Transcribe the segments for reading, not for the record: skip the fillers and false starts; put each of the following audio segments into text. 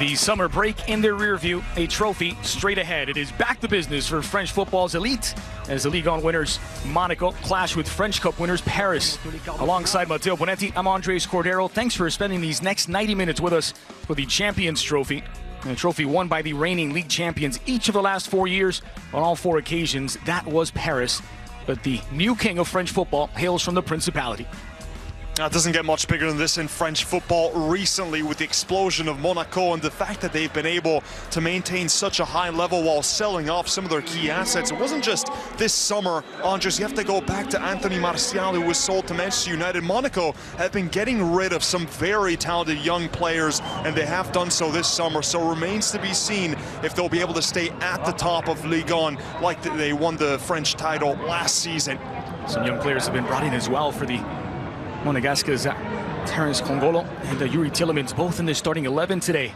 The summer break in their rear view, a trophy straight ahead. It is back to business for French football's elite as the Ligue 1 winners Monaco clash with French Cup winners Paris. Alongside Matteo Bonetti, I'm Andres Cordero. Thanks for spending these next 90 minutes with us for the Champions Trophy. A trophy won by the reigning league champions each of the last 4 years. On all 4 occasions, that was Paris. But the new king of French football hails from the Principality. It doesn't get much bigger than this in French football recently, with the explosion of Monaco and the fact that they've been able to maintain such a high level while selling off some of their key assets. It wasn't just this summer, Andres. You have to go back to Anthony Martial, who was sold to Manchester United. Monaco have been getting rid of some very talented young players, and they have done so this summer. So remains to be seen if they'll be able to stay at the top of Ligue 1 like they won the French title last season. Some young players have been brought in as well for the Monegasque's Terence Kongolo and Yuri Tielemans, both in the starting 11 today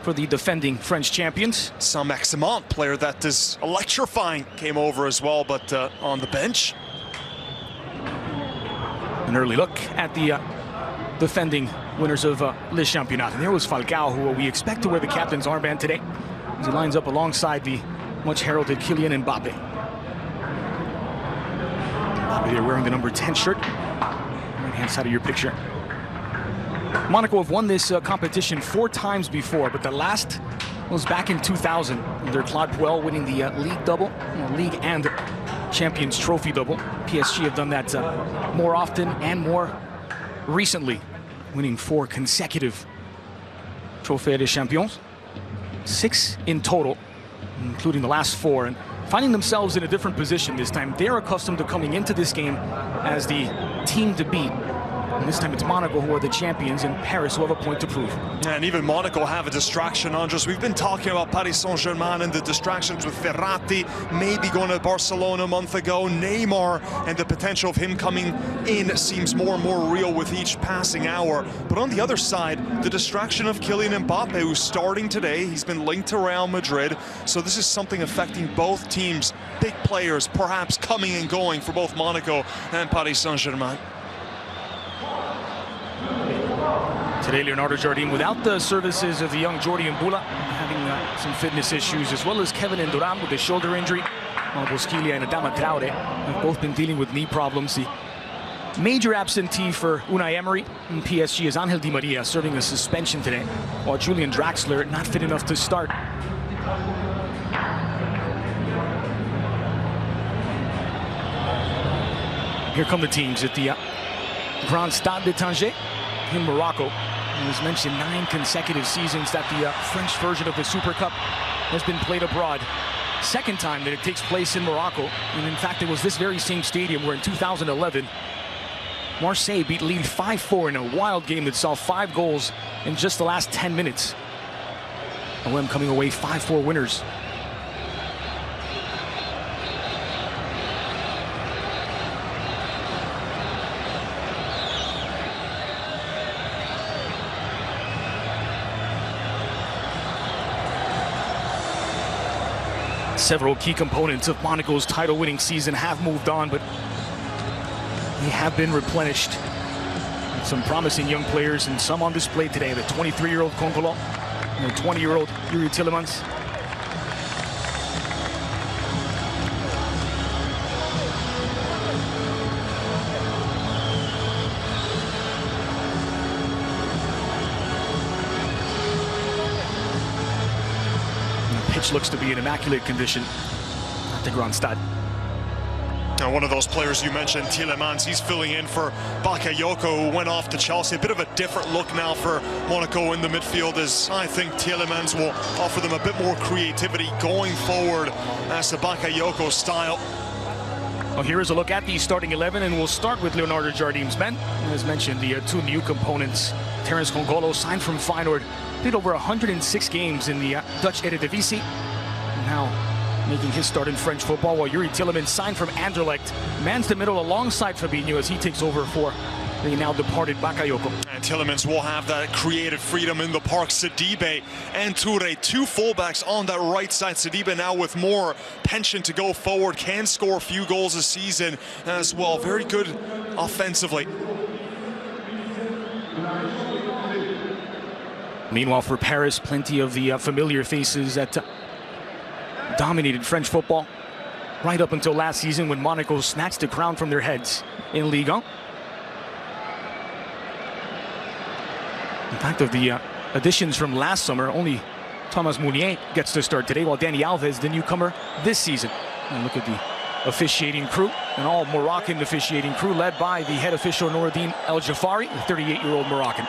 for the defending French champions. Saint-Maximin, player that is electrifying, came over as well, but on the bench. An early look at the defending winners of Le Championnat. And there was Falcao, who we expect to wear the captain's armband today, as he lines up alongside the much heralded Kylian Mbappe. Mbappe there wearing the number 10 shirt. Right-hand side of your picture. Monaco have won this competition 4 times before, but the last was back in 2000. Under Claude Puel winning the league double, league and Champions Trophy double. PSG have done that more often and more recently, winning 4 consecutive Trophée des Champions. 6 in total, including the last 4. And finding themselves in a different position this time. They're accustomed to coming into this game as the team to beat. And this time it's Monaco who are the champions and Paris who have a point to prove. And even Monaco have a distraction, Andres. We've been talking about Paris Saint-Germain and the distractions with Verratti, maybe going to Barcelona a month ago. Neymar and the potential of him coming in seems more and more real with each passing hour. But on the other side, the distraction of Kylian Mbappe, who's starting today. He's been linked to Real Madrid. So this is something affecting both teams. Big players perhaps coming and going for both Monaco and Paris Saint-Germain. Today, Leonardo Jardim without the services of the young Jordi Mbula, having some fitness issues, as well as Kevin Enduram with a shoulder injury. Bosquilla and Adama Traore have both been dealing with knee problems. The major absentee for Unai Emery in PSG is Angel Di Maria, serving a suspension today, while Julian Draxler not fit enough to start. Here come the teams at the Grand Stade de Tanger in Morocco. And as mentioned, 9 consecutive seasons that the French version of the Super Cup has been played abroad. Second time that it takes place in Morocco. And in fact, it was this very same stadium where in 2011, Marseille beat Lille 5-4 in a wild game that saw 5 goals in just the last 10 minutes. OM coming away 5-4 winners. Several key components of Monaco's title-winning season have moved on, but they have been replenished. With some promising young players and some on display today. The 23-year-old Kongolo and the 20-year-old Yuri Tielemans. Pitch looks to be in immaculate condition at the Grand Stade. Now, one of those players you mentioned, Tielemans, he's filling in for Bakayoko, who went off to Chelsea. A bit of a different look now for Monaco in the midfield, as I think Tielemans will offer them a bit more creativity going forward as the Bakayoko style. Well, here is a look at the starting 11, and we'll start with Leonardo Jardim's men. And as mentioned, the 2 new components. Terence Kongolo signed from Feyenoord, played over 106 games in the Dutch Eredivisie. And now making his start in French football, while Yuri Tielemans signed from Anderlecht, mans the middle alongside Fabinho as he takes over for the now departed Bakayoko. And Tielemans will have that creative freedom in the park. Sidibe and Toure, 2 fullbacks on that right side. Sidibe now with more penchant to go forward, can score a few goals a season as well. Very good offensively. Meanwhile, for Paris, plenty of the familiar faces that dominated French football right up until last season when Monaco snatched the crown from their heads in Ligue 1. In fact, of the additions from last summer, only Thomas Meunier gets to start today, while Dani Alves, the newcomer this season. And look at the officiating crew, an all Moroccan officiating crew led by the head official Noureddine El Jafari, the 38-year-old Moroccan.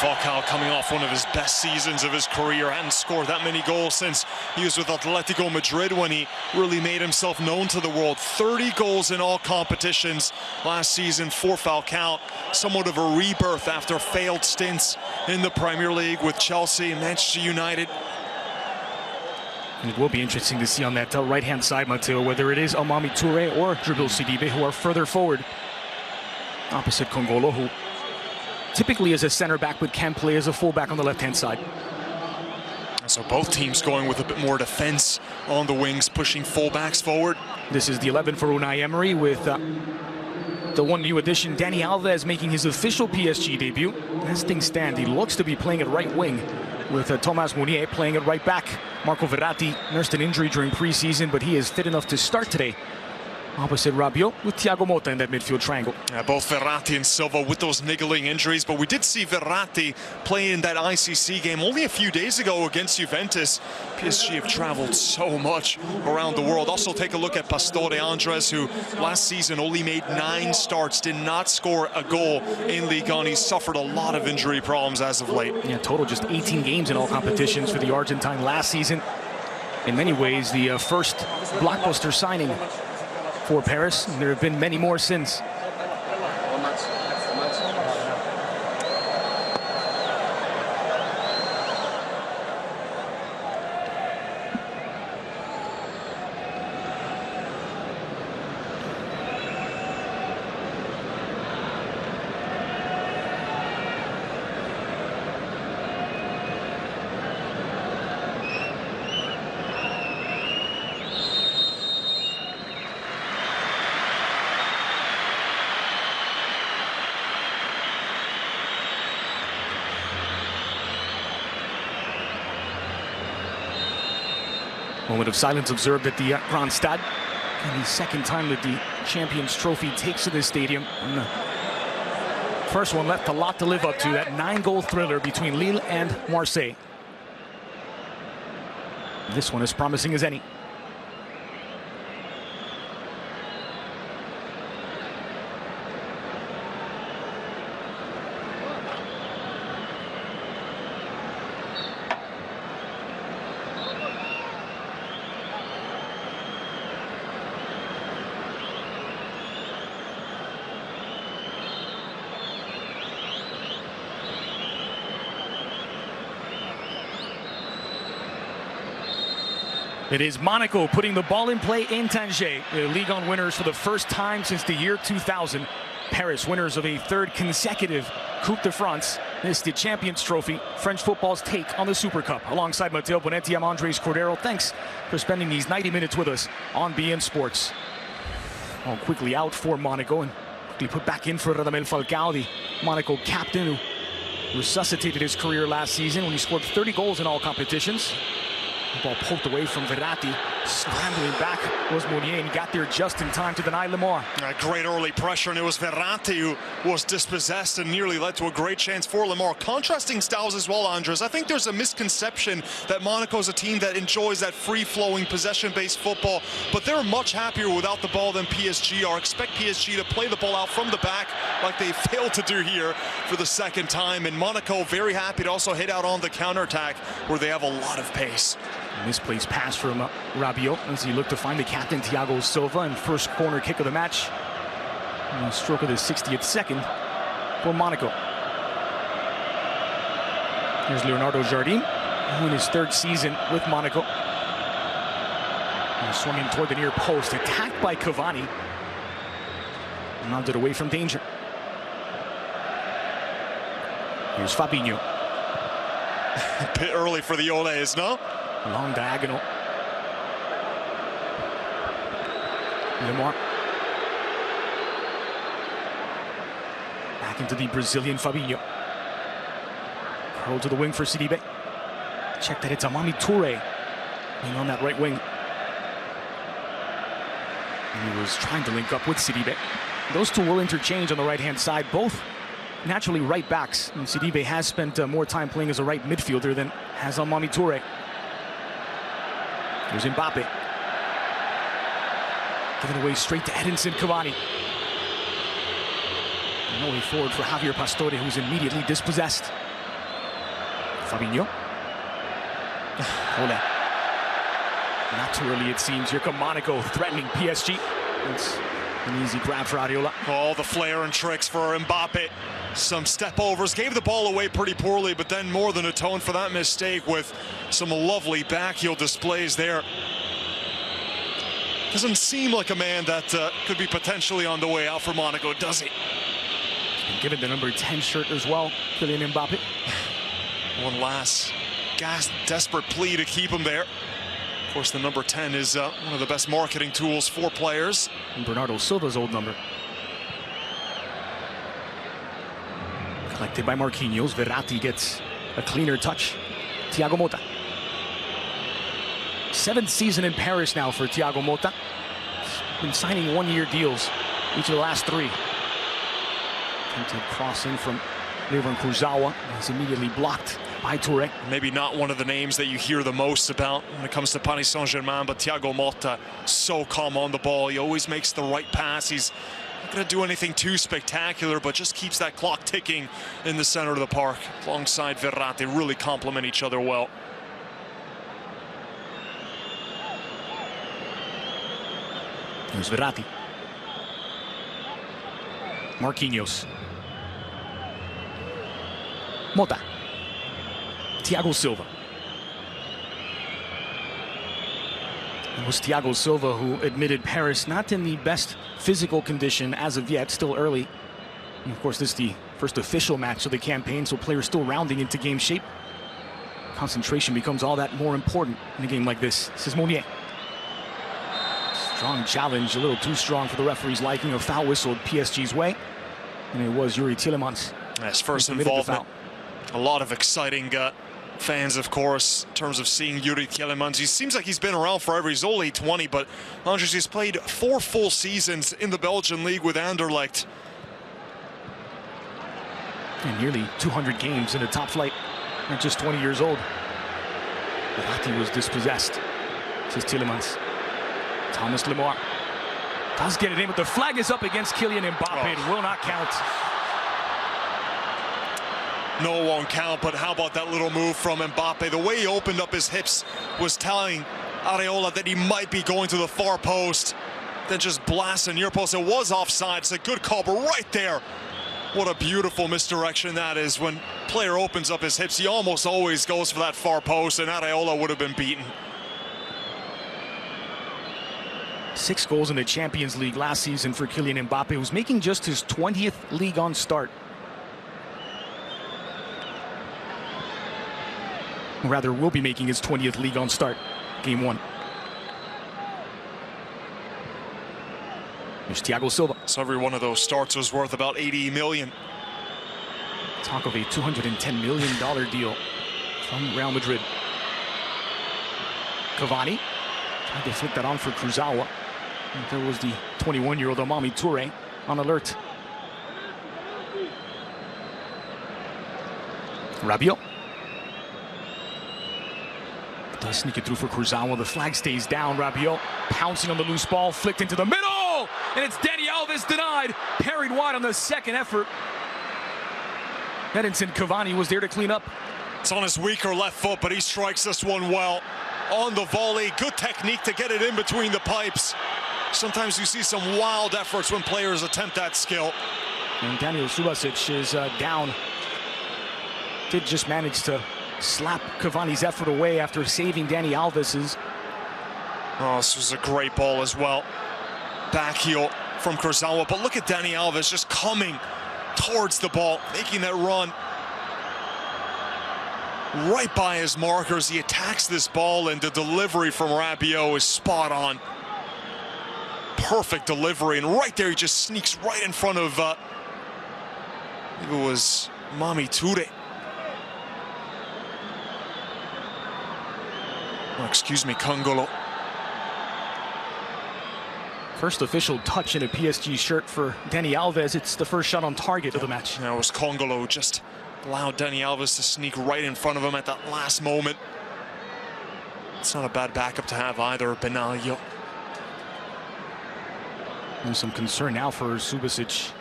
Falcao coming off one of his best seasons of his career, hadn't scored that many goals since he was with Atletico Madrid when he really made himself known to the world. 30 goals in all competitions last season for Falcao. Somewhat of a rebirth after failed stints in the Premier League with Chelsea and Manchester United. And it will be interesting to see on that right-hand side, Matteo, whether it is Almami Touré or Djibril Sidibe, who are further forward opposite Kongolo, who typically is a center back but can play as a fullback on the left-hand side. So both teams going with a bit more defense on the wings, pushing fullbacks forward. This is the 11 for Unai Emery with the one new addition, Dani Alves, making his official PSG debut. As things stand, he looks to be playing at right wing with Thomas Meunier playing at right back. Marco Verratti nursed an injury during preseason, but he is fit enough to start today opposite Rabiot, with Thiago Motta in that midfield triangle. Yeah, both Verratti and Silva with those niggling injuries, but we did see Verratti play in that ICC game only a few days ago against Juventus. PSG have traveled so much around the world. Also take a look at Pastore Andres, who last season only made 9 starts, did not score a goal in Ligue 1. He's suffered a lot of injury problems as of late. Yeah, total just 18 games in all competitions for the Argentine last season. In many ways, the first blockbuster signing for Paris. There have been many more since. Moment of silence observed at the Grand Stade. And the second time that the Champions Trophy takes to this stadium. And the first one left a lot to live up to, that 9-goal thriller between Lille and Marseille. This one is promising as any. It is Monaco putting the ball in play in Tanger. The Ligue 1 winners for the first time since the year 2000. Paris winners of a third consecutive Coupe de France. This is the Champions Trophy, French football's take on the Super Cup. Alongside Matteo Bonetti, I'm Andres Cordero. Thanks for spending these 90 minutes with us on BN Sports. All quickly out for Monaco and quickly put back in for Radamel Falcao, the Monaco captain who resuscitated his career last season when he scored 30 goals in all competitions. The ball poked away from Verratti. Scrambling back was Meunier and got there just in time to deny Lemar. Great early pressure, and it was Verratti who was dispossessed and nearly led to a great chance for Lemar. Contrasting styles as well, Andres. I think there's a misconception that Monaco's a team that enjoys that free-flowing, possession-based football, but they're much happier without the ball than PSG are. Expect PSG to play the ball out from the back like they failed to do here for the second time, and Monaco very happy to also hit out on the counterattack where they have a lot of pace. Misplaced pass from Rabiot as he looked to find the captain Thiago Silva, and first corner kick of the match. And a stroke of the 60th second for Monaco. Here's Leonardo Jardim, who in his third season with Monaco. And swung in toward the near post, attacked by Cavani. Mounted away from danger. Here's Fabinho. A bit early for the Olés, no? Long diagonal. Lemar. Back into the Brazilian Fabinho. Curl to the wing for Sidibe. Check that it's Amami Toure being on that right wing. And he was trying to link up with Sidibe. Those two will interchange on the right-hand side, both naturally right backs. And Sidibe has spent more time playing as a right midfielder than has Amami Toure. Here's Mbappe. Giving away straight to Edinson Cavani. No way forward for Javier Pastore, who's immediately dispossessed. Fabinho. Ole. Not too early, it seems. Here come Monaco threatening PSG. It's an easy grab for Areola. All the flair and tricks for Mbappe. Some step overs, gave the ball away pretty poorly, but then more than atoned for that mistake with some lovely backheel displays there. Doesn't seem like a man that could be potentially on the way out for Monaco, does he? And given the number 10 shirt as well, Kylian Mbappe. One last desperate plea to keep him there. Of course, the number 10 is one of the best marketing tools for players. And Bernardo Silva's old number. Collected by Marquinhos. Verratti gets a cleaner touch. Thiago Motta. 7th season in Paris now for Thiago Motta. He's been signing one-year deals each of the last 3. Attempted crossing from Levan Kurzawa. He's immediately blocked by Toure. Maybe not one of the names that you hear the most about when it comes to Paris Saint-Germain, but Thiago Motta, so calm on the ball. He always makes the right pass. He's not going to do anything too spectacular, but just keeps that clock ticking in the center of the park. Alongside Verratti, really complement each other well. Here's Verratti. Marquinhos. Motta. Thiago Silva. It was Thiago Silva who admitted Paris not in the best physical condition as of yet, still early. And of course, this is the first official match of the campaign, so players still rounding into game shape. Concentration becomes all that more important in a game like this. This is Meunier. Strong challenge, a little too strong for the referee's liking. A foul whistled PSG's way, and it was Yuri Tielemans. His first involvement. A lot of exciting fans, of course, in terms of seeing Yuri Tielemans. He seems like he's been around forever. He's only 20, but Andres, he's played 4 full seasons in the Belgian league with Anderlecht. And nearly 200 games in the top flight at just 20 years old. Verratti was dispossessed. This is Tielemans. Thomas Lemar does get it in, but the flag is up against Kylian Mbappe. It will not count. No, it won't count, but how about that little move from Mbappe? The way he opened up his hips was telling Areola that he might be going to the far post, then just blasting near post. It was offside. It's a good call, but right there, what a beautiful misdirection that is. When player opens up his hips, he almost always goes for that far post, and Areola would have been beaten. 6 goals in the Champions League last season for Kylian Mbappe, who's making just his 20th Ligue 1 start. Or rather, will be making his 20th Ligue 1 start. Game 1. There's Thiago Silva. So every one of those starts was worth about 80 million. Talk of a $210 million deal from Real Madrid. Cavani tried to flick that on for Kurzawa. And there was the 21-year-old Amami Toure on alert. Rabiot does sneak it through for Kurzawa. The flag stays down. Rabiot pouncing on the loose ball, flicked into the middle, and it's Dani Alves denied. Parried wide on the second effort. Edinson Cavani was there to clean up. It's on his weaker left foot, but he strikes this one well. On the volley, good technique to get it in between the pipes. Sometimes you see some wild efforts when players attempt that skill. And Daniel Subasic is down. Did just manage to slap Cavani's effort away after saving Dani Alves's. Oh, this was a great ball as well. Back heel from Kurzawa, but look at Dani Alves just coming towards the ball, making that run right by his markers. He attacks this ball, and the delivery from Rabiot is spot on. Perfect delivery, and right there he just sneaks right in front of think it was Mami Toure. Oh, excuse me, Kongolo. First official touch in a PSG shirt for Dani Alves. It's the first shot on target of the match. Now it was Kongolo just allowed Dani Alves to sneak right in front of him at that last moment. It's not a bad backup to have either, Benaglio. There's some concern now for Subasic.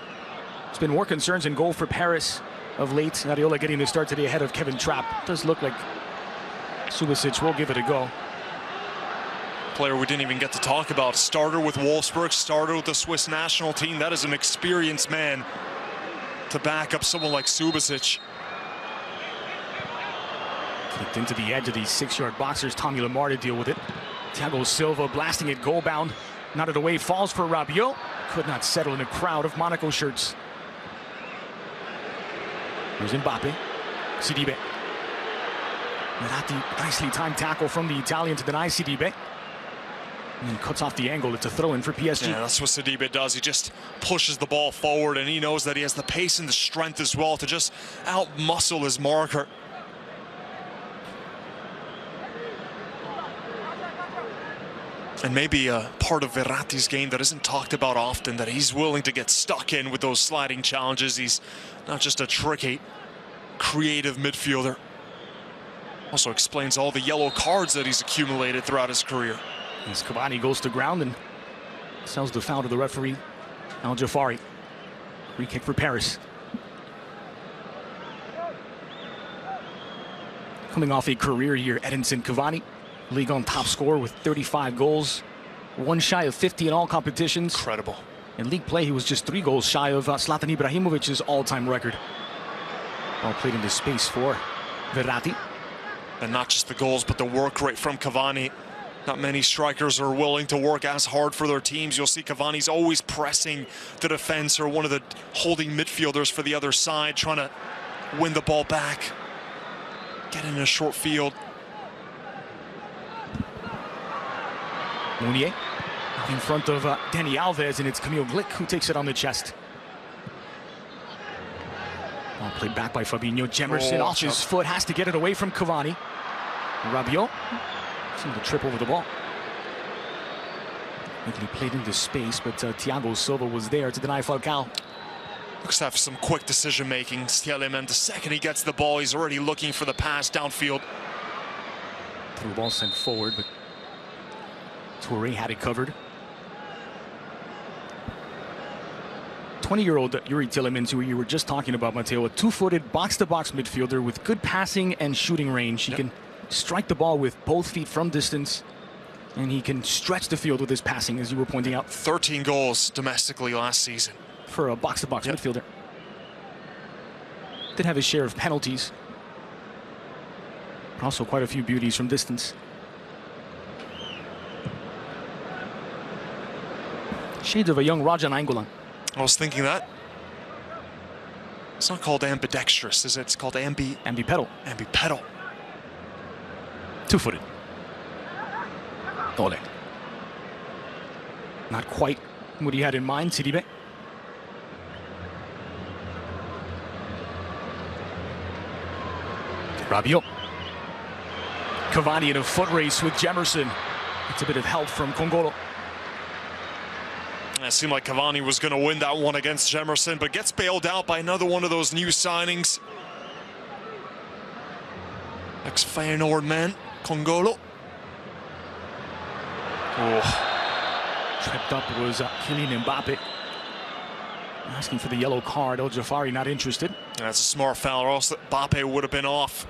There's been more concerns in goal for Paris of late. Areola getting the start today ahead of Kevin Trapp. Does look like Subasic will give it a go. Player we didn't even get to talk about. Starter with Wolfsburg, starter with the Swiss national team. That is an experienced man to back up someone like Subasic. Flicked into the edge of the 6-yard boxers. Tommy Lamar to deal with it. Thiago Silva blasting it goal bound. Knotted away, falls for Rabiot. Could not settle in a crowd of Monaco shirts. Here's Mbappe. Sidibe. Verratti, nicely timed tackle from the Italian to deny Sidibe. And then cuts off the angle. It's a throw-in for PSG. Yeah, that's what Sidibe does. He just pushes the ball forward, and he knows that he has the pace and the strength as well to just out-muscle his marker. And maybe a part of Verratti's game that isn't talked about often, that he's willing to get stuck in with those sliding challenges. He's not just a tricky, creative midfielder. Also explains all the yellow cards that he's accumulated throughout his career. As Cavani goes to ground and sells the foul to the referee, Al Jafari. Free kick for Paris. Coming off a career year, Edinson Cavani, league on top scorer with 35 goals, one shy of 50 in all competitions. Incredible. In league play, he was just 3 goals shy of Zlatan Ibrahimovic's all-time record. Ball played into space for Verratti. And not just the goals, but the work rate from Cavani. Not many strikers are willing to work as hard for their teams. You'll see Cavani's always pressing the defense or one of the holding midfielders for the other side, trying to win the ball back, get in a short field. Mounier in front of Dani Alves, and it's Camille Glick who takes it on the chest. Ball played back by Fabinho. Jemerson off his foot, has to get it away from Cavani. Rabiot seemed to trip over the ball. Quickly played into space, but Thiago Silva was there to deny Falcao. Looks to have some quick decision making. Stielemans, the second he gets the ball, he's already looking for the pass downfield. Through ball sent forward, but Toure had it covered. 20-year-old Yuri Tielemans, who you were just talking about, Matteo, a 2-footed box-to-box midfielder with good passing and shooting range. He can strike the ball with both feet from distance, and he can stretch the field with his passing, as you were pointing out. 13 goals domestically last season. For a box-to-box midfielder. Did have his share of penalties, but also quite a few beauties from distance. Shades of a young Rajan Nainggolan. I was thinking that. It's not called ambidextrous, is it? It's called ambipedal. Ambipedal. 2-footed. Ole. Not quite what he had in mind, Sidibe. Rabiot. Cavani in a foot race with Jemerson. It's a bit of help from Kongolo. It seemed like Cavani was going to win that one against Jemerson, but gets bailed out by another one of those new signings. Ex-Feyenoord man, Kongolo. Oh. Tripped up was Kylian Mbappe. Asking for the yellow card. El Jafari not interested. And that's a smart foul, or else Mbappe would have been off.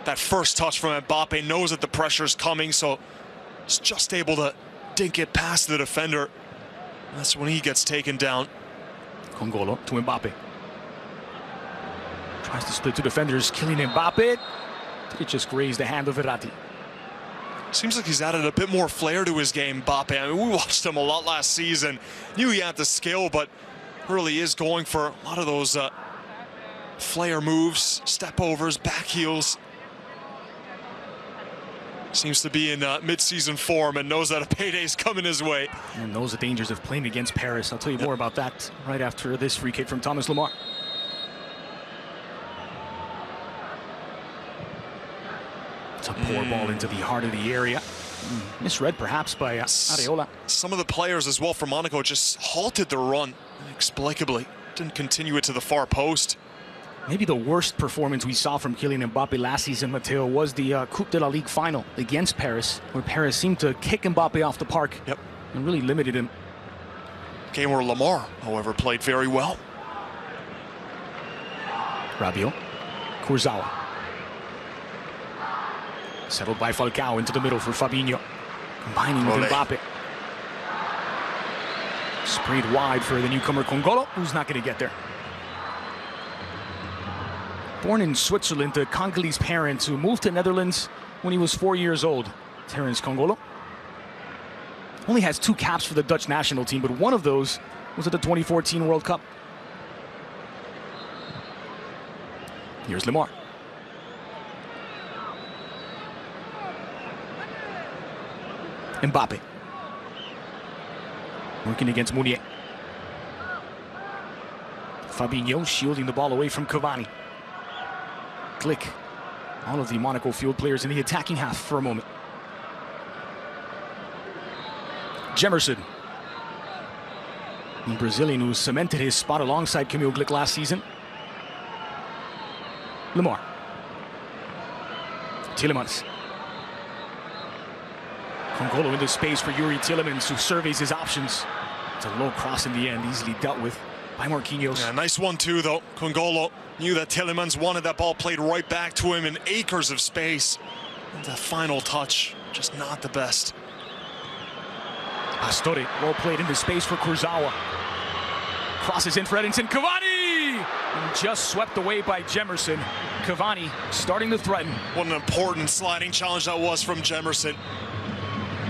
That first touch from Mbappe, knows that the pressure's coming, so he's just able to dink it past the defender. That's when he gets taken down. Kongolo to Mbappe. Tries to split two defenders. Kylian Mbappe. It just grazed the hand of Verratti. Seems like he's added a bit more flair to his game, Mbappe. I mean, we watched him a lot last season. Knew he had the skill, but really is going for a lot of those flair moves, step overs, back heels. Seems to be in mid-season form and knows that a payday's coming his way. And knows the dangers of playing against Paris. I'll tell you more about that right after this free kick from Thomas Lemar. core ball into the heart of the area. Misread perhaps by Areola. Some of the players as well from Monaco just halted the run inexplicably. Didn't continue it to the far post. Maybe the worst performance we saw from Kylian Mbappe last season, Matteo, was the Coupe de la Ligue final against Paris, where Paris seemed to kick Mbappe off the park and really limited him. Game where Lamar, however, played very well. Rabiot, Kurzawa. Settled by Falcao into the middle for Fabinho. Combining with Mbappe. Sprayed wide for the newcomer Congolo, who's not going to get there. Born in Switzerland to Congolese parents who moved to Netherlands when he was 4 years old. Terence Congolo only has 2 caps for the Dutch national team, but one of those was at the 2014 World Cup. Here's Lamar. Mbappe. Working against Mounier. Fabinho shielding the ball away from Cavani. Click. All of the Monaco field players in the attacking half for a moment. Jemerson. The Brazilian who cemented his spot alongside Camille Glick last season. Lamar. Tielemans. Congolo into space for Yuri Tielemans, who surveys his options. It's a low cross in the end, easily dealt with by Marquinhos. Yeah, nice one too, though. Congolo knew that Tielemans wanted that ball played right back to him in acres of space. And the final touch, just not the best. Pastore, well played into space for Kurzawa. Crosses in for Edinson. Cavani! And just swept away by Jemerson. Cavani starting to threaten. What an important sliding challenge that was from Jemerson.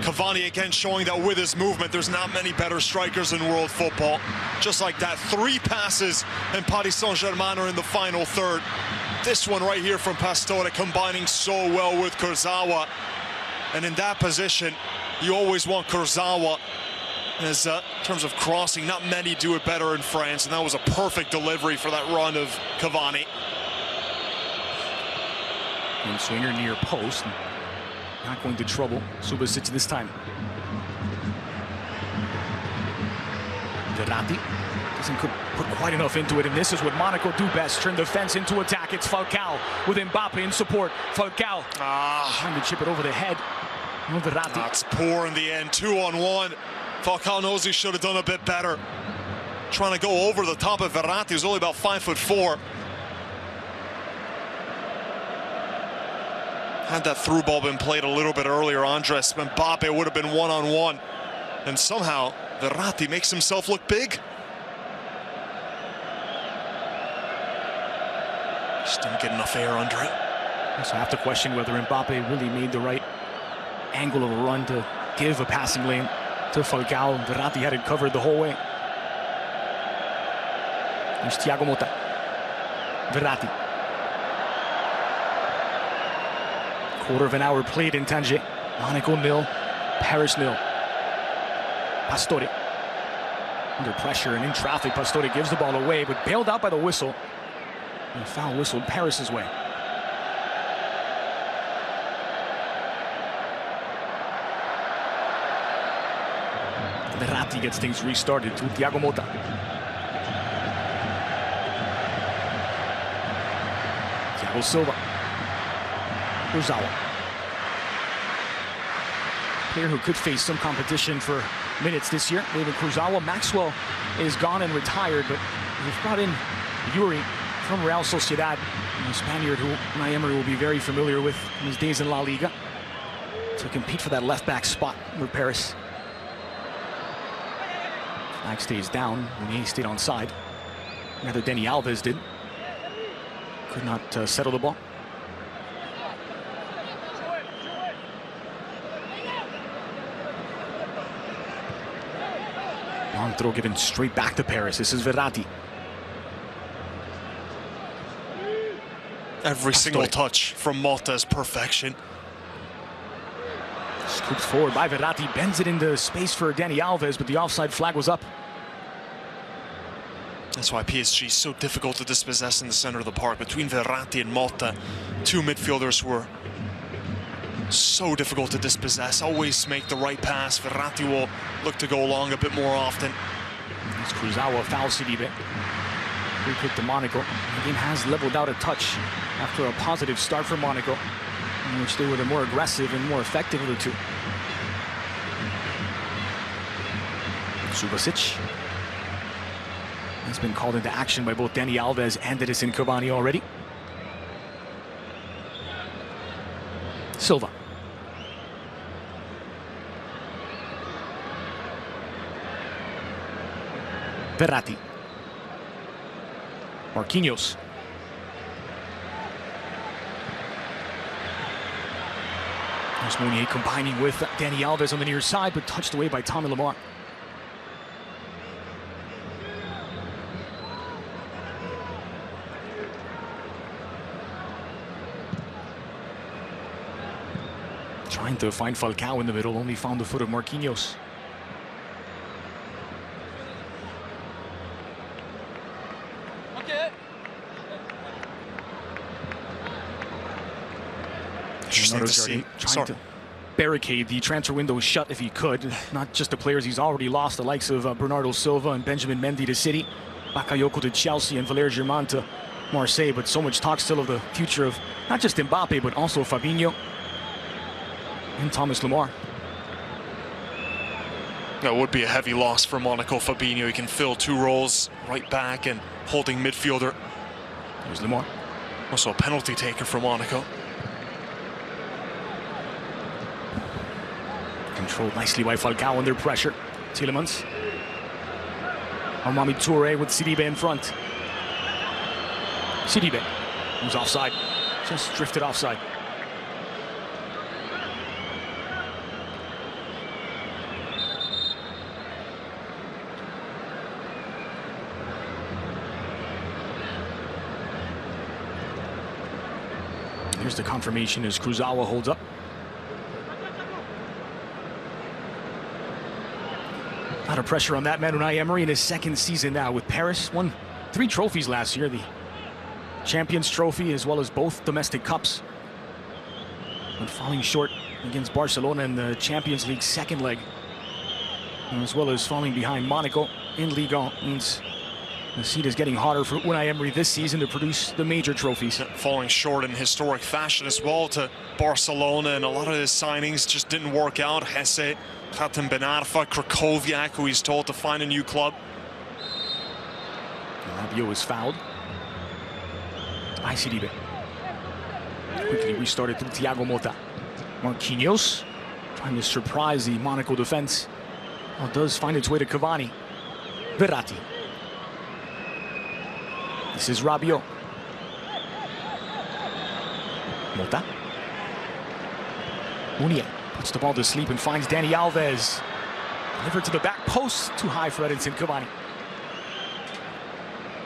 Cavani again showing that with his movement, there's not many better strikers in world football. Just like that, 3 passes and Paris Saint-Germain are in the final third. This one right here from Pastore combining so well with Kurzawa. And in that position, you always want Kurzawa. As in terms of crossing, not many do it better in France, and that was a perfect delivery for that run of Cavani. And swinger near post. Not going to trouble Subasic this time. Verratti doesn't put quite enough into it, and this is what Monaco do best: turn defense into attack. It's Falcao with Mbappe in support. Falcao trying to chip it over the head. No, Verratti. That's poor in the end. 2-on-1. Falcao knows he should have done a bit better. Trying to go over the top of Verratti, who's only about 5'4". Had that through ball been played a little bit earlier, Andres Mbappe would have been 1-on-1. And somehow, Verratti makes himself look big. Just didn't get enough air under it. So I have to question whether Mbappe really made the right angle of a run to give a passing lane to Falcao. Verratti had it covered the whole way. There's Thiago Motta. Verratti. Quarter of an hour played in Tanger. Monaco 0, Paris 0. Pastore. Under pressure and in traffic, Pastore gives the ball away, but bailed out by the whistle. And a foul whistled Paris's way. Verratti gets things restarted to Thiago Motta. Thiago Silva. Kurzawa. Player who could face some competition for minutes this year. David Kurzawa. Maxwell is gone and retired, but they've brought in Yuri from Real Sociedad, a Spaniard who Unai Emery will be very familiar with in his days in La Liga, to compete for that left-back spot with Paris. Flag stays down. Mounier stayed on side. Rather, Dani Alves did. Could not settle the ball. Long throw given straight back to Paris. This is Verratti. Every single touch from Motta is perfection. Scooped forward by Verratti, bends it into space for Dani Alves, but the offside flag was up. That's why PSG is so difficult to dispossess in the center of the park. Between Verratti and Motta, 2 midfielders who were So difficult to dispossess. Always make the right pass. Verratti will look to go long a bit more often. It's Kurzawa, foul Sidibe. Free kick to Monaco. The game has leveled out a touch after a positive start for Monaco, in which they were the more aggressive and more effective of the two. Subasic has been called into action by both Dani Alves and Edison Cavani already. Silva. Verratti. Marquinhos. There's Mounier combining with Dani Alves on the near side, but touched away by Tommy Lemar. Trying to find Falcao in the middle, only found the foot of Marquinhos. Trying to barricade the transfer window shut if he could. Not just the players he's already lost, the likes of Bernardo Silva and Benjamin Mendy to City, Bakayoko to Chelsea, and Valère Germain to Marseille. But so much talk still of the future of not just Mbappe, but also Fabinho and Thomas Lemar. That would be a heavy loss for Monaco. Fabinho, he can fill two roles, right back and holding midfielder. Here's Lemar. Also a penalty taker for Monaco. Controlled nicely by Falcao under pressure. Tielemans. Armani Touré with Sidibe in front. Sidibe, who's offside. Just drifted offside. Here's the confirmation as Kurzawa holds up. A lot of pressure on that man, Unai Emery, in his second season now with Paris. Won 3 trophies last year, the Champions Trophy as well as both domestic cups. But falling short against Barcelona in the Champions League second leg, as well as falling behind Monaco in Ligue 1, means the seat is getting harder for Unai Emery this season to produce the major trophies. Falling short in historic fashion as well to Barcelona, and a lot of his signings just didn't work out. Hesse, Hatem Ben Arfa, Krakowiak, who he's told to find a new club. Rabiot is fouled by Sidibe. Quickly restarted through Thiago Motta. Marquinhos trying to surprise the Monaco defense. Well, it does find its way to Cavani. Verratti. This is Rabiot. Motta. Mounier puts the ball to sleep and finds Dani Alves. Delivered to the back post. Too high for Edinson Cavani.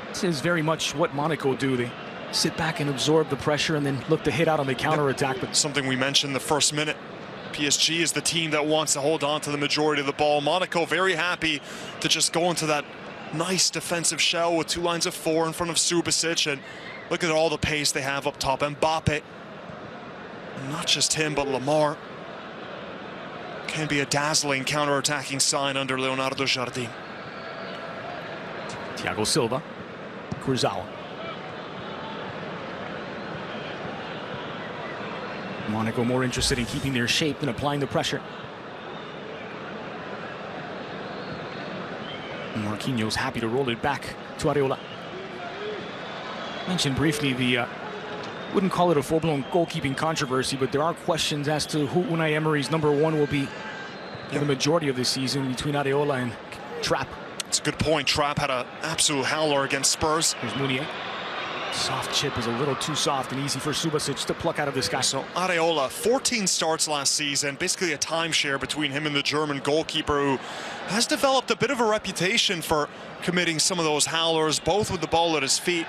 This is very much what Monaco do. They sit back and absorb the pressure and then look to hit out on the counter-attack. But something we mentioned the first minute. PSG is the team that wants to hold on to the majority of the ball. Monaco very happy to just go into that nice defensive shell with 2 lines of 4 in front of Subasic, and look at all the pace they have up top. Mbappe, and not just him, but Lemar can be a dazzling counter-attacking sign under Leonardo Jardim. Thiago Silva, Kurzawa. Monaco more interested in keeping their shape than applying the pressure. Marquinhos happy to roll it back to Areola. Mentioned briefly the wouldn't call it a full-blown goalkeeping controversy, but there are questions as to who Unai Emery's #1 will be for the majority of this season between Areola and Trapp. It's a good point. Trapp had an absolute howler against Spurs. Here's Mounier. Soft chip is a little too soft and easy for Subasic to pluck out of this guy. So Areola, 14 starts last season, basically a timeshare between him and the German goalkeeper, who has developed a bit of a reputation for committing some of those howlers, both with the ball at his feet,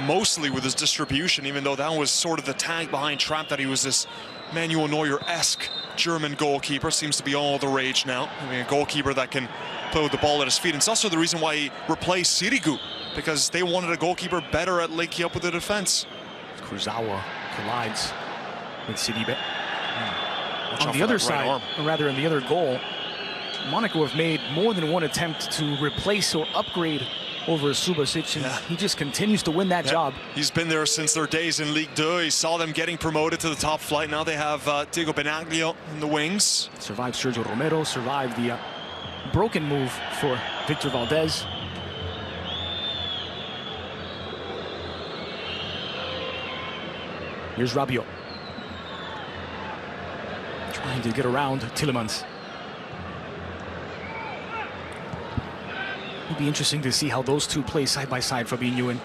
mostly with his distribution, even though that was sort of the tag behind Trapp, that he was this Manuel Neuer-esque German goalkeeper. Seems to be all the rage now. I mean, a goalkeeper that can play with the ball at his feet. And it's also the reason why he replaced Sirigu, because they wanted a goalkeeper better at linking up with the defense. Kurzawa collides with Sidibe. On the other side, or rather in the other goal, Monaco have made more than one attempt to replace or upgrade over Subasic, and he just continues to win that job. He's been there since their days in Ligue 2. He saw them getting promoted to the top flight. Now they have Diego Benaglio in the wings. Survived Sergio Romero, survived the broken move for Victor Valdez. Here's Rabiot. Trying to get around Tielemans. It'll be interesting to see how those two play side by side, Fabinho and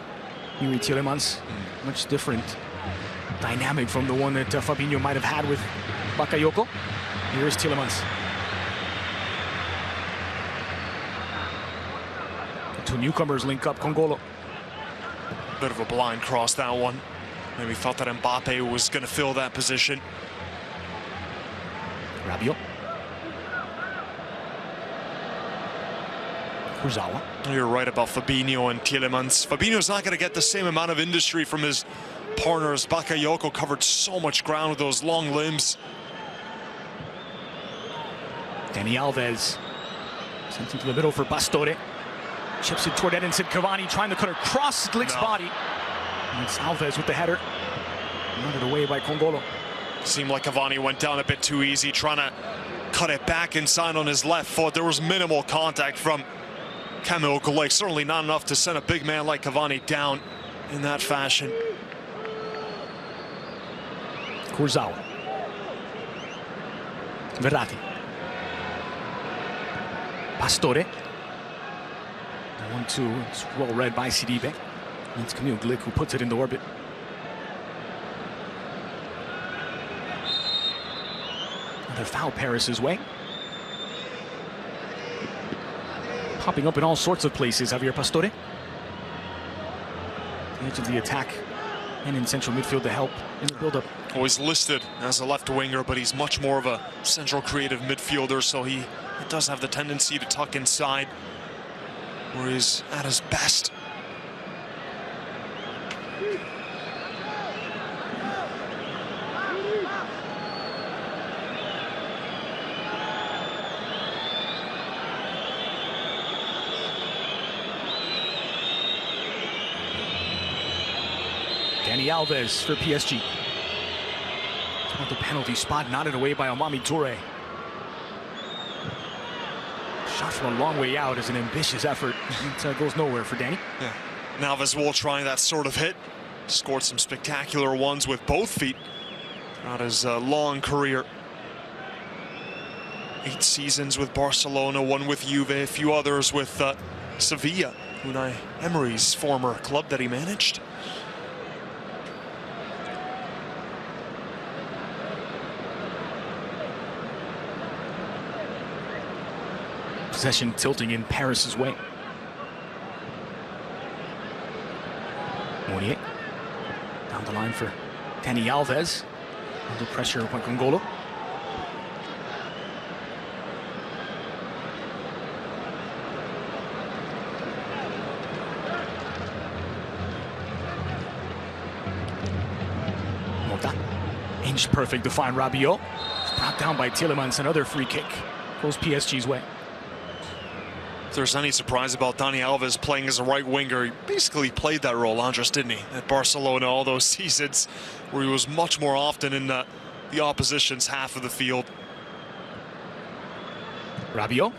Yuri Tielemans. Much different dynamic from the one that Fabinho might have had with Bakayoko. Here's Tielemans. The two newcomers link up. Congolo. Bit of a blind cross, that one. Maybe thought that Mbappe was going to fill that position. Rabiot. Kurzawa. You're right about Fabinho and Tielemans. Fabinho's not going to get the same amount of industry from his partners. Bakayoko covered so much ground with those long limbs. Dani Alves sent into the middle for Pastore. Chips it toward Edinson Cavani, trying to cut across Glick's body. And it's Alves with the header. Nodded away by Congolo. Seemed like Cavani went down a bit too easy, trying to cut it back inside on his left foot. There was minimal contact from Kamil Glik. Certainly not enough to send a big man like Cavani down in that fashion. Kurzawa. Verratti. Pastore. 1-2. It's well read by Sidibe. It's Kamil Glik who puts it into orbit. Another foul Paris's way. Popping up in all sorts of places, Javier Pastore. The edge of the attack and in central midfield to help in the build-up. Always listed as a left winger, but he's much more of a central creative midfielder, so he does have the tendency to tuck inside where he's at his best. Dani Alves for PSG. Toward the penalty spot, nodded away by Omami Toure. Shot from a long way out is an ambitious effort. It goes nowhere for Dani. Yeah. Alves will try that sort of hit. Scored some spectacular ones with both feet throughout his long career. 8 seasons with Barcelona, 1 with Juve, a few others with Sevilla, Unai Emery's former club that he managed. Possession tilting in Paris's way. Mounier down the line for Dani Alves. Under pressure by Congolo. Mota. Inch perfect to find Rabiot. It's brought down by Tielemans. Another free kick goes PSG's way. If there's any surprise about Dani Alves playing as a right winger, he basically played that role, Andres, didn't he? At Barcelona all those seasons where he was much more often in the opposition's half of the field. Rabiot.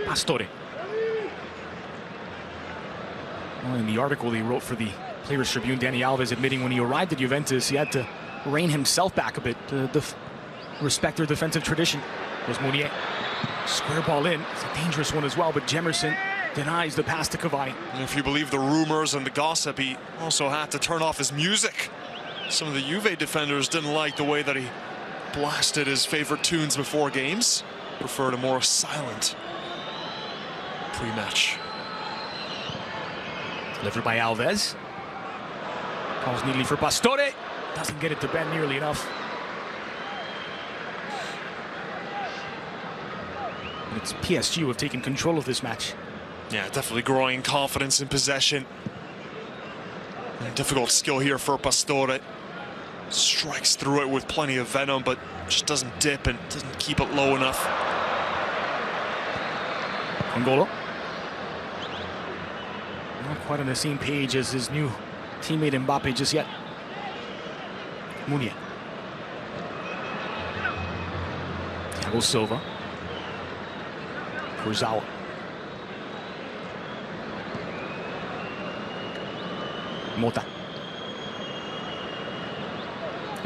Pastore. Well, in the article he wrote for the Players Tribune, Dani Alves admitting when he arrived at Juventus, he had to rein himself back a bit to respect their defensive tradition. There's Mounier. Square ball in. It's a dangerous one as well, but Jemerson denies the pass to Cavani. And if you believe the rumors and the gossip, he also had to turn off his music. Some of the Juve defenders didn't like the way that he blasted his favorite tunes before games. Preferred a more silent pre-match. Delivered by Alves. Calls neatly for Pastore. Doesn't get it to bend nearly enough. It's PSG who have taken control of this match. Yeah, definitely growing confidence in possession. And difficult skill here for Pastore. Strikes through it with plenty of venom, but just doesn't dip and doesn't keep it low enough. Angolo. Not quite on the same page as his new teammate Mbappe just yet. Munier. Thiago Silva. Kurzawa. Mota.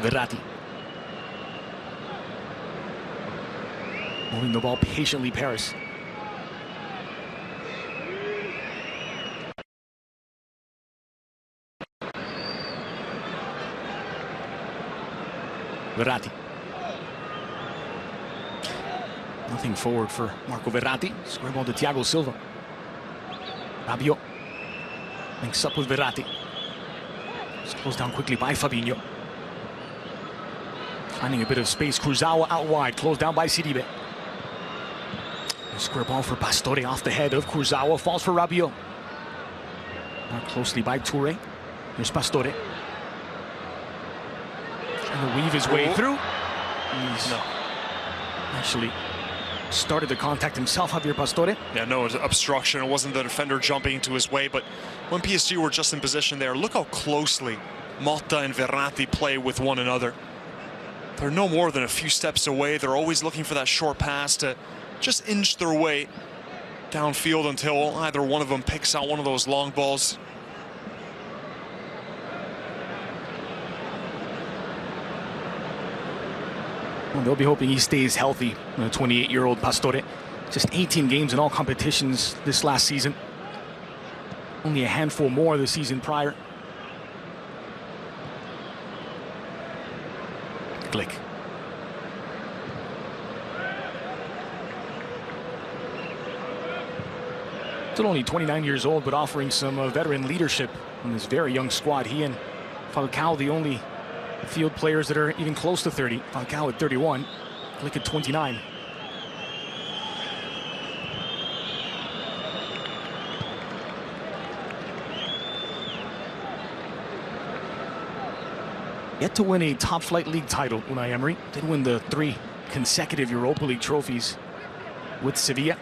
Verratti. Moving the ball patiently, Paris. Verratti. Nothing forward for Marco Verratti. Square ball to Thiago Silva. Rabiot links up with Verratti. It's closed down quickly by Fabinho. Finding a bit of space. Kurzawa out wide. Closed down by Sidibe. Square ball for Pastore off the head of Kurzawa. Falls for Rabiot. Marked closely by Toure. Here's Pastore. Trying to weave his way through. He's actually started the contact himself, Javier Pastore. Yeah, no, it was obstruction. It wasn't the defender jumping into his way, but when PSG were just in position there, look how closely Motta and Verratti play with one another. They're no more than a few steps away. They're always looking for that short pass to just inch their way downfield until either one of them picks out one of those long balls. Well, they'll be hoping he stays healthy, the 28-year-old Pastore. Just 18 games in all competitions this last season. Only a handful more the season prior. Glick. Still only 29 years old, but offering some veteran leadership in this very young squad. He and Falcao, the only field players that are even close to 30. Falcao at 31, Glick at 29. Yet to win a top-flight league title, Unai Emery did win the 3 consecutive Europa League trophies with Sevilla.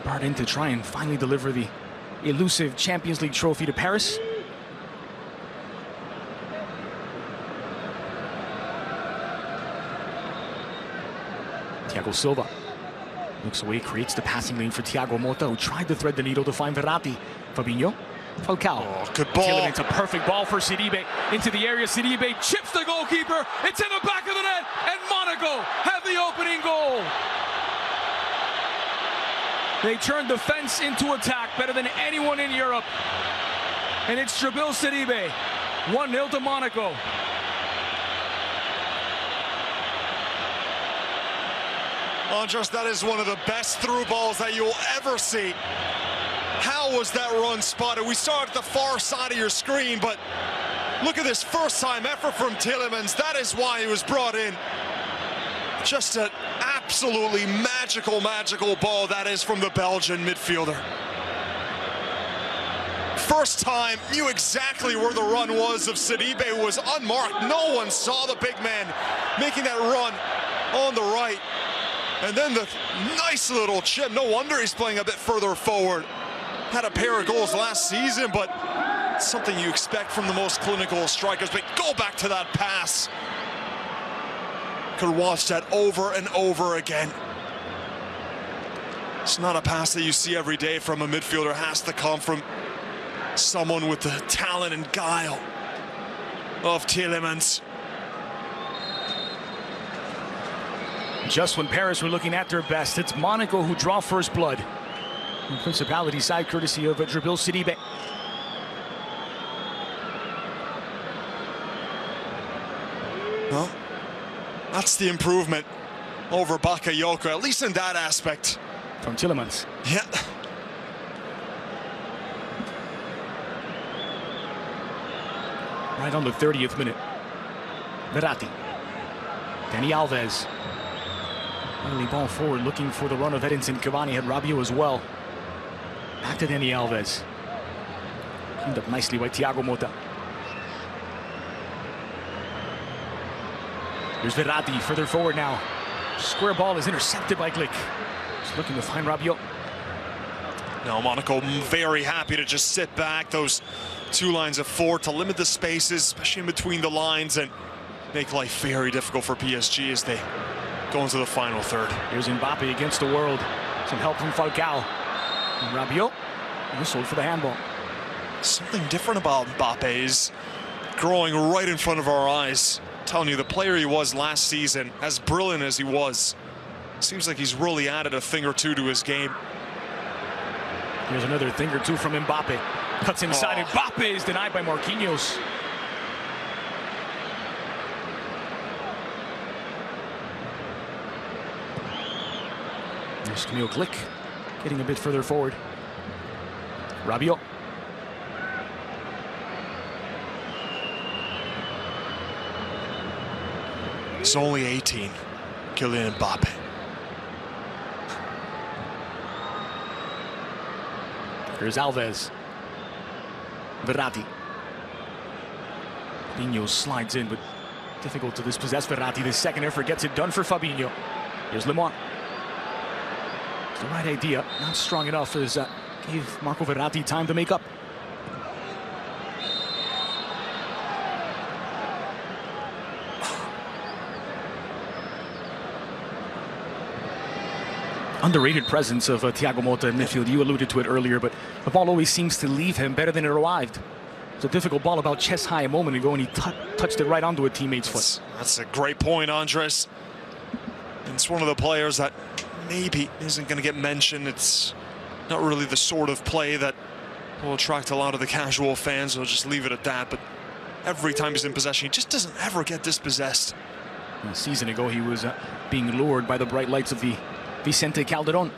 Brought in to try and finally deliver the elusive Champions League trophy to Paris. Thiago Silva looks away, creates the passing lane for Thiago Motta, who tried to thread the needle to find Verratti. Fabinho. Falcao. Oh, good ball. It's a perfect ball for Sidibe. Into the area, Sidibe chips the goalkeeper. It's in the back of the net, and Monaco have the opening goal. They turned defense into attack better than anyone in Europe. And it's Djibril Sidibe. 1-0 to Monaco. Andres, that is one of the best through balls that you'll ever see. How was that run spotted? We saw it at the far side of your screen, but look at this first-time effort from Tielemans. That is why he was brought in. Just an absolutely magical ball that is from the Belgian midfielder. First time, knew exactly where the run was of Sidibe, who was unmarked. No one saw the big man making that run on the right. And then the nice little chip. No wonder he's playing a bit further forward. Had a pair of goals last season, but something you expect from the most clinical strikers. But go back to that pass. Could watch that over and over again. It's not a pass that you see every day from a midfielder. It has to come from someone with the talent and guile of Tielemans. Just when Paris were looking at their best, it's Monaco who draw first blood. The Principality side courtesy of Djibril Sidibe. Well, that's the improvement over Bakayoko, at least in that aspect. From Tielemans. Yeah. Right on the 30th minute. Verratti. Dani Alves. Early ball forward, looking for the run of Edinson Cavani. Had Rabiot as well. Back to Dani Alves. Cleaned up nicely by Thiago Motta. Here's Verratti further forward now. Square ball is intercepted by Glick. Just looking to find Rabiot. Now Monaco very happy to just sit back, those two lines of four, to limit the spaces, especially in between the lines, and make life very difficult for PSG as they go into the final third. Here's Mbappe against the world. Some help from Falcao. And Rabiot whistled for the handball. Something different about Mbappe is growing right in front of our eyes. I'm telling you, the player he was last season, as brilliant as he was, seems like he's really added a thing or two to his game. Here's another thing or two from Mbappe. Cuts inside. Mbappe is denied by Marquinhos. There's Camille Glick getting a bit further forward. Rabiot. He's only 18, Kylian Mbappe. Here's Alves. Verratti. Fabinho slides in, but difficult to dispossess Verratti. The second effort gets it done for Fabinho. Here's Lemar. It's the right idea, not strong enough as gave Marco Verratti time to make up. Underrated presence of Thiago Motta in midfield. You alluded to it earlier, but the ball always seems to leave him better than it arrived. It's a difficult ball about chest high a moment ago, and he touched it right onto a teammate's foot. That's a great point, Andres. It's one of the players that maybe isn't going to get mentioned. It's not really the sort of play that will attract a lot of the casual fans. We'll just leave it at that. But every time he's in possession, he just doesn't ever get dispossessed. A season ago, he was being lured by the bright lights of the Vicente Calderon.